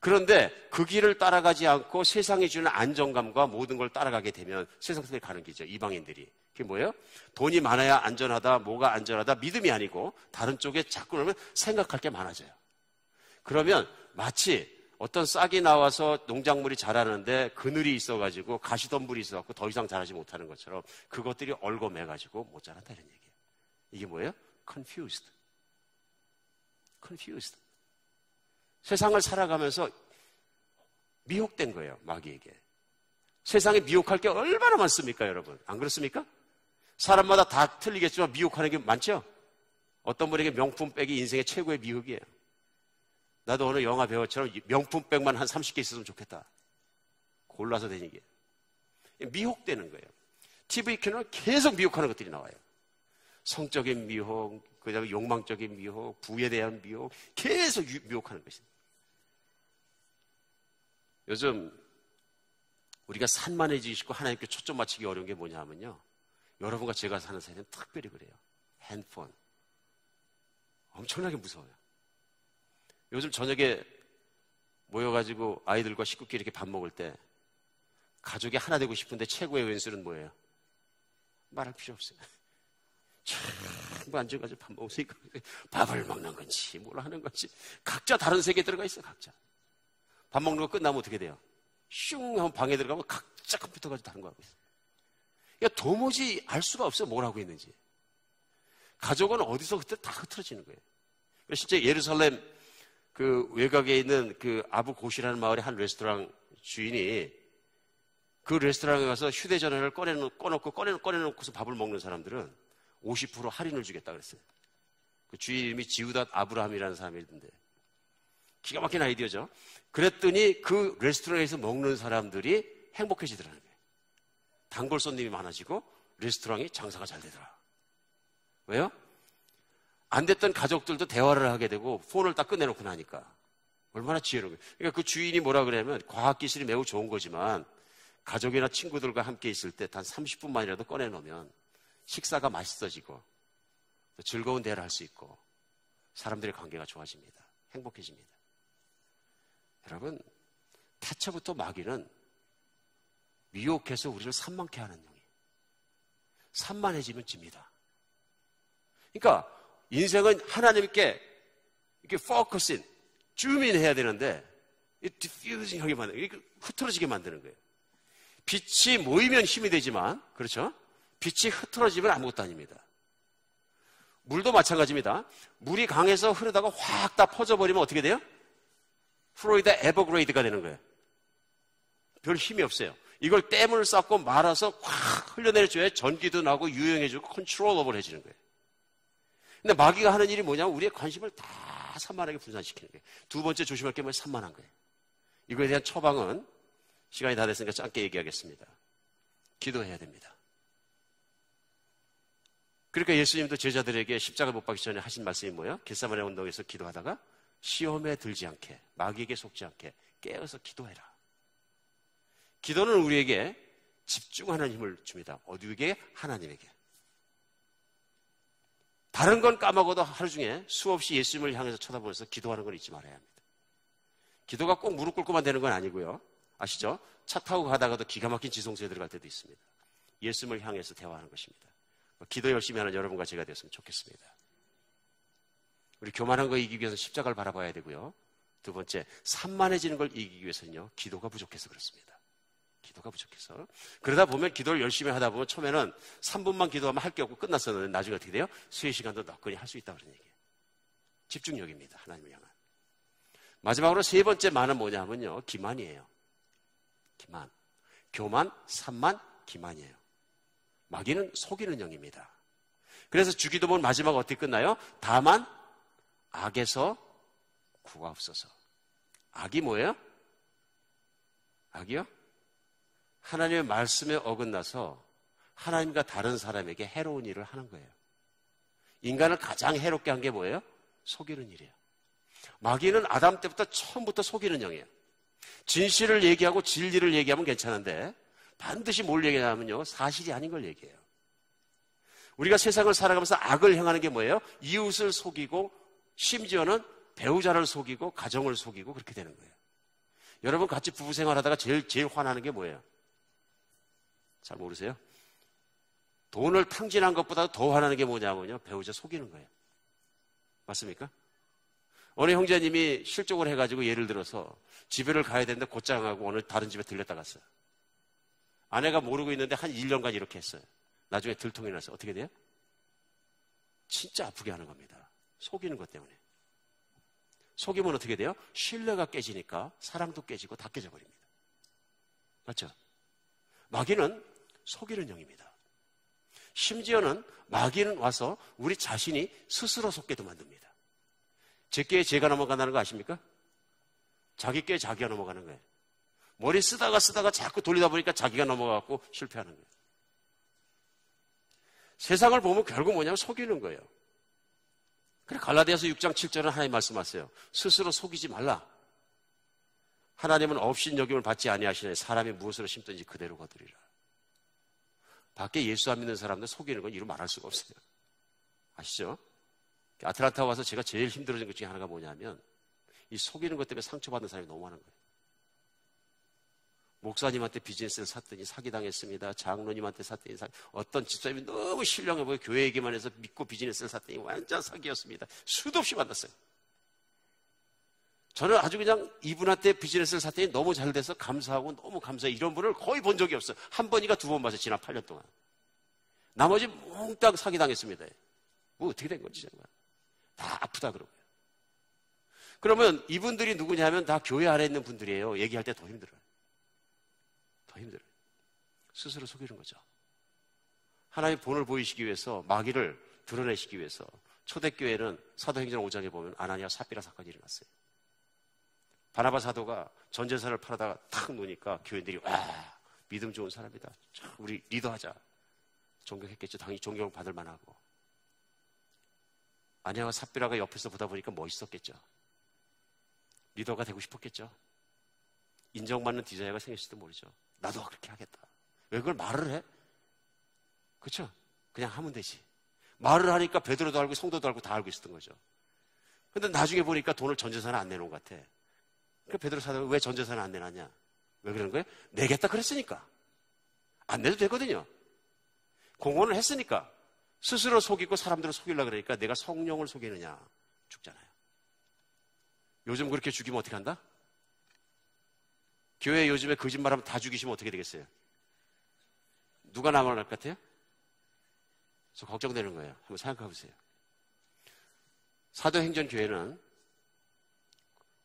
그런데 그 길을 따라가지 않고 세상이 주는 안정감과 모든 걸 따라가게 되면 세상 사람들이 가는 길이죠. 이방인들이. 그게 뭐예요? 돈이 많아야 안전하다, 뭐가 안전하다, 믿음이 아니고 다른 쪽에 자꾸 그러면 생각할 게 많아져요. 그러면 마치 어떤 싹이 나와서 농작물이 자라는데 그늘이 있어가지고 가시덤불이 있어갖고 더 이상 자라지 못하는 것처럼 그것들이 얽어매가지고 못 자란다는 얘기예요. 이게 뭐예요? confused. 세상을 살아가면서 미혹된 거예요, 마귀에게. 세상에 미혹할 게 얼마나 많습니까, 여러분? 안 그렇습니까? 사람마다 다 틀리겠지만 미혹하는 게 많죠? 어떤 분에게 명품백이 인생의 최고의 미혹이에요. 나도 어느 영화 배우처럼 명품백만 한 30개 있었으면 좋겠다. 골라서 다니게. 미혹되는 거예요. TV 채널은 계속 미혹하는 것들이 나와요. 성적인 미혹, 그다음에 욕망적인 미혹, 부에 대한 미혹, 계속 미혹하는 것입니다. 요즘 우리가 산만해지고 하나님께 초점 맞추기 어려운 게 뭐냐 하면요. 여러분과 제가 사는 사회는 특별히 그래요. 핸드폰. 엄청나게 무서워요. 요즘 저녁에 모여가지고 아이들과 식구끼리 이렇게 밥 먹을 때 가족이 하나 되고 싶은데 최고의 왼수는 뭐예요? 말할 필요 없어요. 전부 앉아가지고 밥 먹으니까 밥을 먹는 건지 뭘 하는 건지 각자 다른 세계에 들어가 있어요. 각자. 밥 먹는 거 끝나면 어떻게 돼요? 슝 하면 방에 들어가면 각자 컴퓨터 가지고 다른 거 하고 있어요. 그러니까 도무지 알 수가 없어요. 뭘 하고 있는지. 가족은 어디서 그때 다 흐트러지는 거예요. 실제 예루살렘 그 외곽에 있는 그 아부고시라는 마을의 한 레스토랑 주인이 그 레스토랑에 가서 휴대전화를 꺼내놓고서 밥을 먹는 사람들은 50% 할인을 주겠다 그랬어요. 그 주인 이름이 지우닷 아브라함이라는 사람이던데. 기가 막힌 아이디어죠. 그랬더니 그 레스토랑에서 먹는 사람들이 행복해지더라는 거예요. 단골 손님이 많아지고 레스토랑이 장사가 잘 되더라. 왜요? 안 됐던 가족들도 대화를 하게 되고 폰을 딱 끝내놓고 나니까. 얼마나 지혜로운 거예요. 그러니까 그 주인이 뭐라 그러냐면 과학기술이 매우 좋은 거지만 가족이나 친구들과 함께 있을 때 단 30분만이라도 꺼내놓으면 식사가 맛있어지고 즐거운 대화를 할 수 있고 사람들의 관계가 좋아집니다. 행복해집니다. 여러분, 태초부터 마귀는 미혹해서 우리를 산만케 하는 영이에요. 산만해지면 집니다. 그러니까 인생은 하나님께 이렇게 포커싱, 줌인해야 되는데 디퓨징하게 만드는 거예요. 흐트러지게 만드는 거예요. 빛이 모이면 힘이 되지만, 그렇죠? 빛이 흐트러지면 아무것도 아닙니다. 물도 마찬가지입니다. 물이 강해서 흐르다가 확 다 퍼져버리면 어떻게 돼요? 플로리다 에버그레이드가 되는 거예요. 별 힘이 없어요. 이걸 댐을 쌓고 말아서 확 흘려내줘야 전기도 나고 유용해지고 컨트롤러블해지는 거예요. 근데 마귀가 하는 일이 뭐냐면 우리의 관심을 다 산만하게 분산시키는 거예요. 두 번째 조심할 게 뭐예요? 산만한 거예요. 이거에 대한 처방은 시간이 다 됐으니까 짧게 얘기하겠습니다. 기도해야 됩니다. 그러니까 예수님도 제자들에게 십자가 못 박기 전에 하신 말씀이 뭐예요? 겟세마네 언덕에서 기도하다가 시험에 들지 않게, 마귀에게 속지 않게 깨어서 기도해라. 기도는 우리에게 집중하는 힘을 줍니다. 어디에게? 하나님에게. 다른 건 까먹어도 하루 중에 수없이 예수님을 향해서 쳐다보면서 기도하는 건 잊지 말아야 합니다. 기도가 꼭 무릎 꿇고만 되는 건 아니고요. 아시죠? 차 타고 가다가도 기가 막힌 지성소에 들어갈 때도 있습니다. 예수님을 향해서 대화하는 것입니다. 기도 열심히 하는 여러분과 제가 되었으면 좋겠습니다. 우리 교만한 거 이기기 위해서 십자가를 바라봐야 되고요. 두 번째, 산만해지는 걸 이기기 위해서는요, 기도가 부족해서 그렇습니다. 기도가 부족해서. 그러다 보면 기도를 열심히 하다 보면 처음에는 3분만 기도하면 할 게 없고 끝났었는데 나중에 어떻게 돼요? 3시간도 너끈히 할 수 있다 그런 얘기예요. 집중력입니다. 하나님을 향한. 마지막으로 세 번째 만은 뭐냐면요, 기만이에요. 기만. 교만, 산만, 기만이에요. 마귀는 속이는 영입니다. 그래서 주기도문 마지막 어떻게 끝나요? 다만 악에서 구하옵소서. 악이 뭐예요? 악이요? 하나님의 말씀에 어긋나서 하나님과 다른 사람에게 해로운 일을 하는 거예요. 인간을 가장 해롭게 한 게 뭐예요? 속이는 일이에요. 마귀는 아담 때부터 처음부터 속이는 영이에요. 진실을 얘기하고 진리를 얘기하면 괜찮은데 반드시 뭘 얘기하냐면요, 사실이 아닌 걸 얘기해요. 우리가 세상을 살아가면서 악을 행하는 게 뭐예요? 이웃을 속이고 심지어는 배우자를 속이고 가정을 속이고 그렇게 되는 거예요. 여러분 같이 부부 생활하다가 제일 화나는 게 뭐예요? 잘 모르세요? 돈을 탕진한 것보다 더 화나는 게 뭐냐면요, 배우자 속이는 거예요. 맞습니까? 어느 형제님이 실족을 해가지고 예를 들어서 집에를 가야 되는데 곧장하고 어느 다른 집에 들렸다 갔어요. 아내가 모르고 있는데 한 1년간 이렇게 했어요. 나중에 들통이 나서 어떻게 돼요? 진짜 아프게 하는 겁니다. 속이는 것 때문에. 속이면 어떻게 돼요? 신뢰가 깨지니까 사랑도 깨지고 다 깨져버립니다. 맞죠? 마귀는 속이는 영입니다. 심지어는 마귀는 와서 우리 자신이 스스로 속게도 만듭니다. 제 꾀에 제가 넘어간다는 거 아십니까? 자기 꾀에 자기가 넘어가는 거예요. 머리 쓰다가 자꾸 돌리다 보니까 자기가 넘어가고 실패하는 거예요. 세상을 보면 결국 뭐냐면 속이는 거예요. 그래 갈라디아서 6장 7절은 하나님 말씀하세요. 스스로 속이지 말라. 하나님은 업신여김을 받지 아니하시네. 사람이 무엇으로 심든지 그대로 거두리라. 밖에 예수 안 믿는 사람들 속이는 건 이루 말할 수가 없어요. 아시죠? 아틀란타 와서 제가 제일 힘들어진 것 중에 하나가 뭐냐면 이 속이는 것 때문에 상처받는 사람이 너무 많은 거예요. 목사님한테 비즈니스를 샀더니 사기당했습니다. 장로님한테 샀더니 어떤 집사님이 너무 신령해 보여 교회 얘기만 해서 믿고 비즈니스를 샀더니 완전 사기였습니다. 수도 없이 만났어요. 저는 아주 그냥 이분한테 비즈니스를 샀더니 너무 잘 돼서 감사하고 너무 감사해. 이런 분을 거의 본 적이 없어요. 한 번이가 두 번 봐서 지난 8년 동안. 나머지 몽땅 사기당했습니다. 뭐 어떻게 된 건지 정말. 다 아프다 그러고요. 그러면 이분들이 누구냐면 다 교회 안에 있는 분들이에요. 얘기할 때 더 힘들어요. 더 힘들어요. 스스로 속이는 거죠. 하나님 본을 보이시기 위해서 마귀를 드러내시기 위해서 초대교회는 사도행전 5장에 보면 아나니아 삽비라 사건이 일어났어요. 바나바 사도가 전재산을 팔아다가 탁 놓으니까 교인들이 와 믿음 좋은 사람이다. 우리 리더하자. 존경했겠죠. 당연히 존경을 받을 만하고. 아나니아와 삽비라가 옆에서 보다 보니까 멋있었겠죠. 리더가 되고 싶었겠죠. 인정받는 디자이너가 생겼을지도 모르죠. 나도 그렇게 하겠다. 왜 그걸 말을 해? 그렇죠? 그냥 하면 되지. 말을 하니까 베드로도 알고 성도도 알고 다 알고 있었던 거죠. 근데 나중에 보니까 돈을 전재산을 안 내놓은 것 같아. 그러니까 베드로 사도가 왜 전재산을 안 내놨냐? 왜 그런 거예요? 내겠다 그랬으니까. 안 내도 되거든요. 공헌을 했으니까. 스스로 속이고 사람들을 속이려고 그러니까 내가 성령을 속이느냐? 죽잖아요. 요즘 그렇게 죽이면 어떻게 한다? 교회 요즘에 거짓말하면 다 죽이시면 어떻게 되겠어요? 누가 남아날 것 같아요? 저 걱정되는 거예요. 한번 생각해 보세요. 사도행전 교회는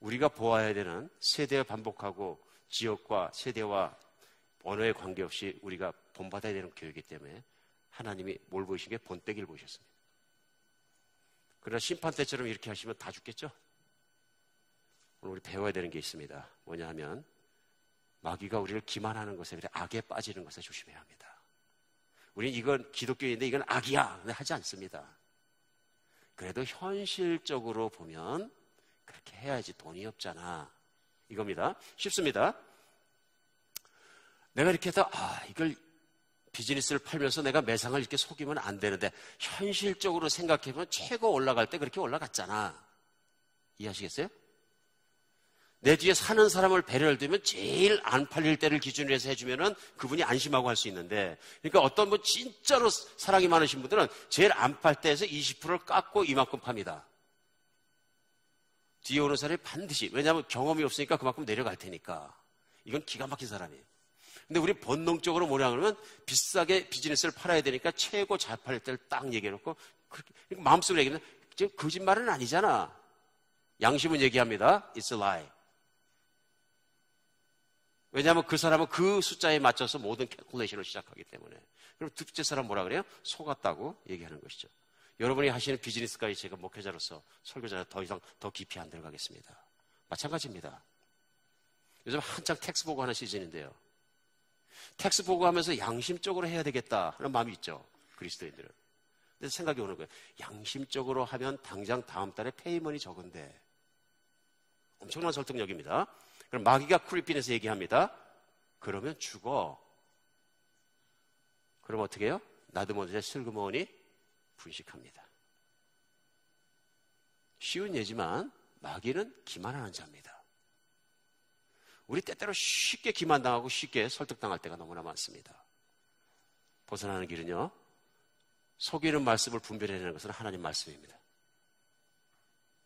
우리가 보아야 되는 세대에 반복하고 지역과 세대와 언어에 관계없이 우리가 본받아야 되는 교회이기 때문에 하나님이 뭘 보이신 게 본때기를 보이셨습니다. 그러나 심판 때처럼 이렇게 하시면 다 죽겠죠? 오늘 우리 배워야 되는 게 있습니다. 뭐냐 하면 마귀가 우리를 기만하는 것에 비해 악에 빠지는 것에 조심해야 합니다. 우리는 이건 기독교인데 이건 악이야 하지 않습니다. 그래도 현실적으로 보면 그렇게 해야지 돈이 없잖아. 이겁니다. 쉽습니다. 내가 이렇게 해서 이걸 비즈니스를 팔면서 내가 매상을 이렇게 속이면 안 되는데 현실적으로 생각해보면 최고 올라갈 때 그렇게 올라갔잖아. 이해하시겠어요? 내 뒤에 사는 사람을 배려를 두면 제일 안 팔릴 때를 기준으로 해서 해주면은 그분이 안심하고 할 수 있는데, 그러니까 어떤 분 진짜로 사랑이 많으신 분들은 제일 안 팔 때에서 20%를 깎고 이만큼 팝니다. 뒤에 오는 사람이 반드시, 왜냐하면 경험이 없으니까 그만큼 내려갈 테니까. 이건 기가 막힌 사람이에요. 근데 우리 본능적으로 뭐냐 그러면 비싸게 비즈니스를 팔아야 되니까 최고 잘 팔 때를 딱 얘기해놓고 마음속으로 얘기하면 지금 거짓말은 아니잖아. 양심은 얘기합니다. It's a lie. 왜냐하면 그 사람은 그 숫자에 맞춰서 모든 캘큘레이션을 시작하기 때문에. 그럼 둘째 사람 뭐라 그래요? 속았다고 얘기하는 것이죠. 여러분이 하시는 비즈니스까지 제가 목회자로서 설교자로 더 이상 더 깊이 안 들어가겠습니다. 마찬가지입니다. 요즘 한창 텍스 보고하는 시즌인데요. 텍스 보고하면서 양심적으로 해야 되겠다 하는 마음이 있죠. 그리스도인들은. 근데 생각이 오는 거예요. 양심적으로 하면 당장 다음 달에 페이먼이 적은데. 엄청난 설득력입니다. 그럼 마귀가 크리핀에서 얘기합니다. 그러면 죽어. 그럼 어떻게 해요? 나드모니와 슬그머니 분식합니다. 쉬운 예지만 마귀는 기만하는 자입니다. 우리 때때로 쉽게 기만당하고 쉽게 설득당할 때가 너무나 많습니다. 벗어나는 길은요, 속이는 말씀을 분별해내는 것은 하나님 말씀입니다.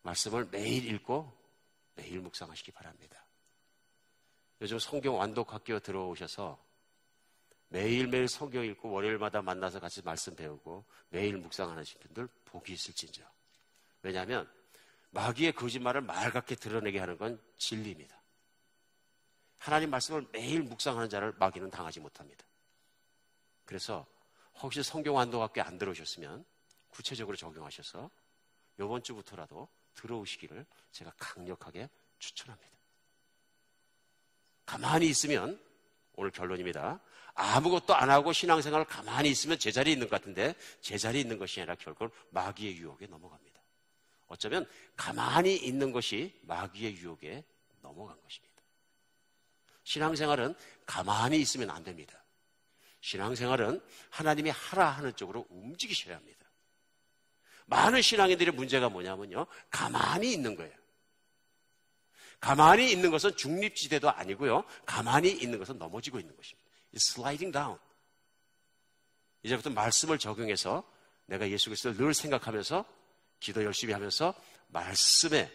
말씀을 매일 읽고 매일 묵상하시기 바랍니다. 요즘 성경 완독학교 들어오셔서 매일매일 성경 읽고 월요일마다 만나서 같이 말씀 배우고 매일 묵상하는 분들 복이 있을진저. 왜냐하면 마귀의 거짓말을 맑게 드러내게 하는 건 진리입니다. 하나님 말씀을 매일 묵상하는 자를 마귀는 당하지 못합니다. 그래서 혹시 성경 완독학교 안 들어오셨으면 구체적으로 적용하셔서 이번 주부터라도 들어오시기를 제가 강력하게 추천합니다. 가만히 있으면, 오늘 결론입니다. 아무것도 안 하고 신앙생활을 가만히 있으면 제자리에 있는 것 같은데 제자리에 있는 것이 아니라 결국은 마귀의 유혹에 넘어갑니다. 어쩌면 가만히 있는 것이 마귀의 유혹에 넘어간 것입니다. 신앙생활은 가만히 있으면 안 됩니다. 신앙생활은 하나님이 하라 하는 쪽으로 움직이셔야 합니다. 많은 신앙인들의 문제가 뭐냐면요, 가만히 있는 거예요. 가만히 있는 것은 중립지대도 아니고요, 가만히 있는 것은 넘어지고 있는 것입니다. It's sliding down. 이제부터 말씀을 적용해서 내가 예수 그리스도를 늘 생각하면서 기도 열심히 하면서 말씀에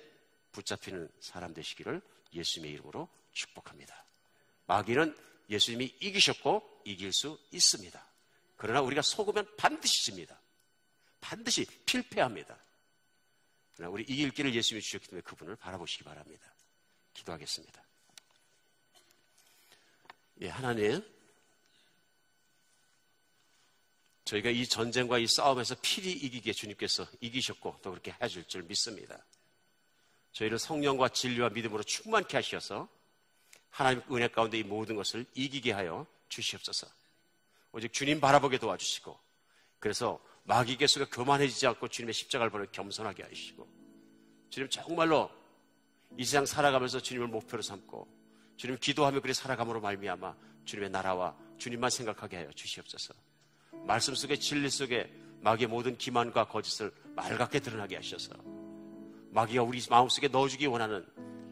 붙잡히는 사람 되시기를 예수님의 이름으로 축복합니다. 마귀는 예수님이 이기셨고 이길 수 있습니다. 그러나 우리가 속으면 반드시 집니다. 반드시 필패합니다. 그러나 우리 이길 길을 예수님이 주셨기 때문에 그분을 바라보시기 바랍니다. 기도하겠습니다. 예, 하나님, 저희가 이 전쟁과 이 싸움에서 필히 이기게 주님께서 이기셨고 또 그렇게 해줄 줄 믿습니다. 저희를 성령과 진리와 믿음으로 충만케 하셔서 하나님 은혜 가운데 이 모든 것을 이기게 하여 주시옵소서. 오직 주님 바라보게 도와주시고, 그래서 마귀 계속에 교만해지지 않고 주님의 십자가를 보려 겸손하게 하시고, 주님 정말로 이 세상 살아가면서 주님을 목표로 삼고 주님 기도하며 그리 살아감으로 말미암아 주님의 나라와 주님만 생각하게 하여 주시옵소서. 말씀 속에 진리 속에 마귀의 모든 기만과 거짓을 맑게 드러나게 하셔서 마귀가 우리 마음속에 넣어주기 원하는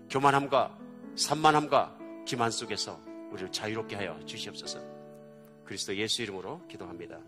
교만함과 산만함과 기만 속에서 우리를 자유롭게 하여 주시옵소서. 그리스도 예수 이름으로 기도합니다.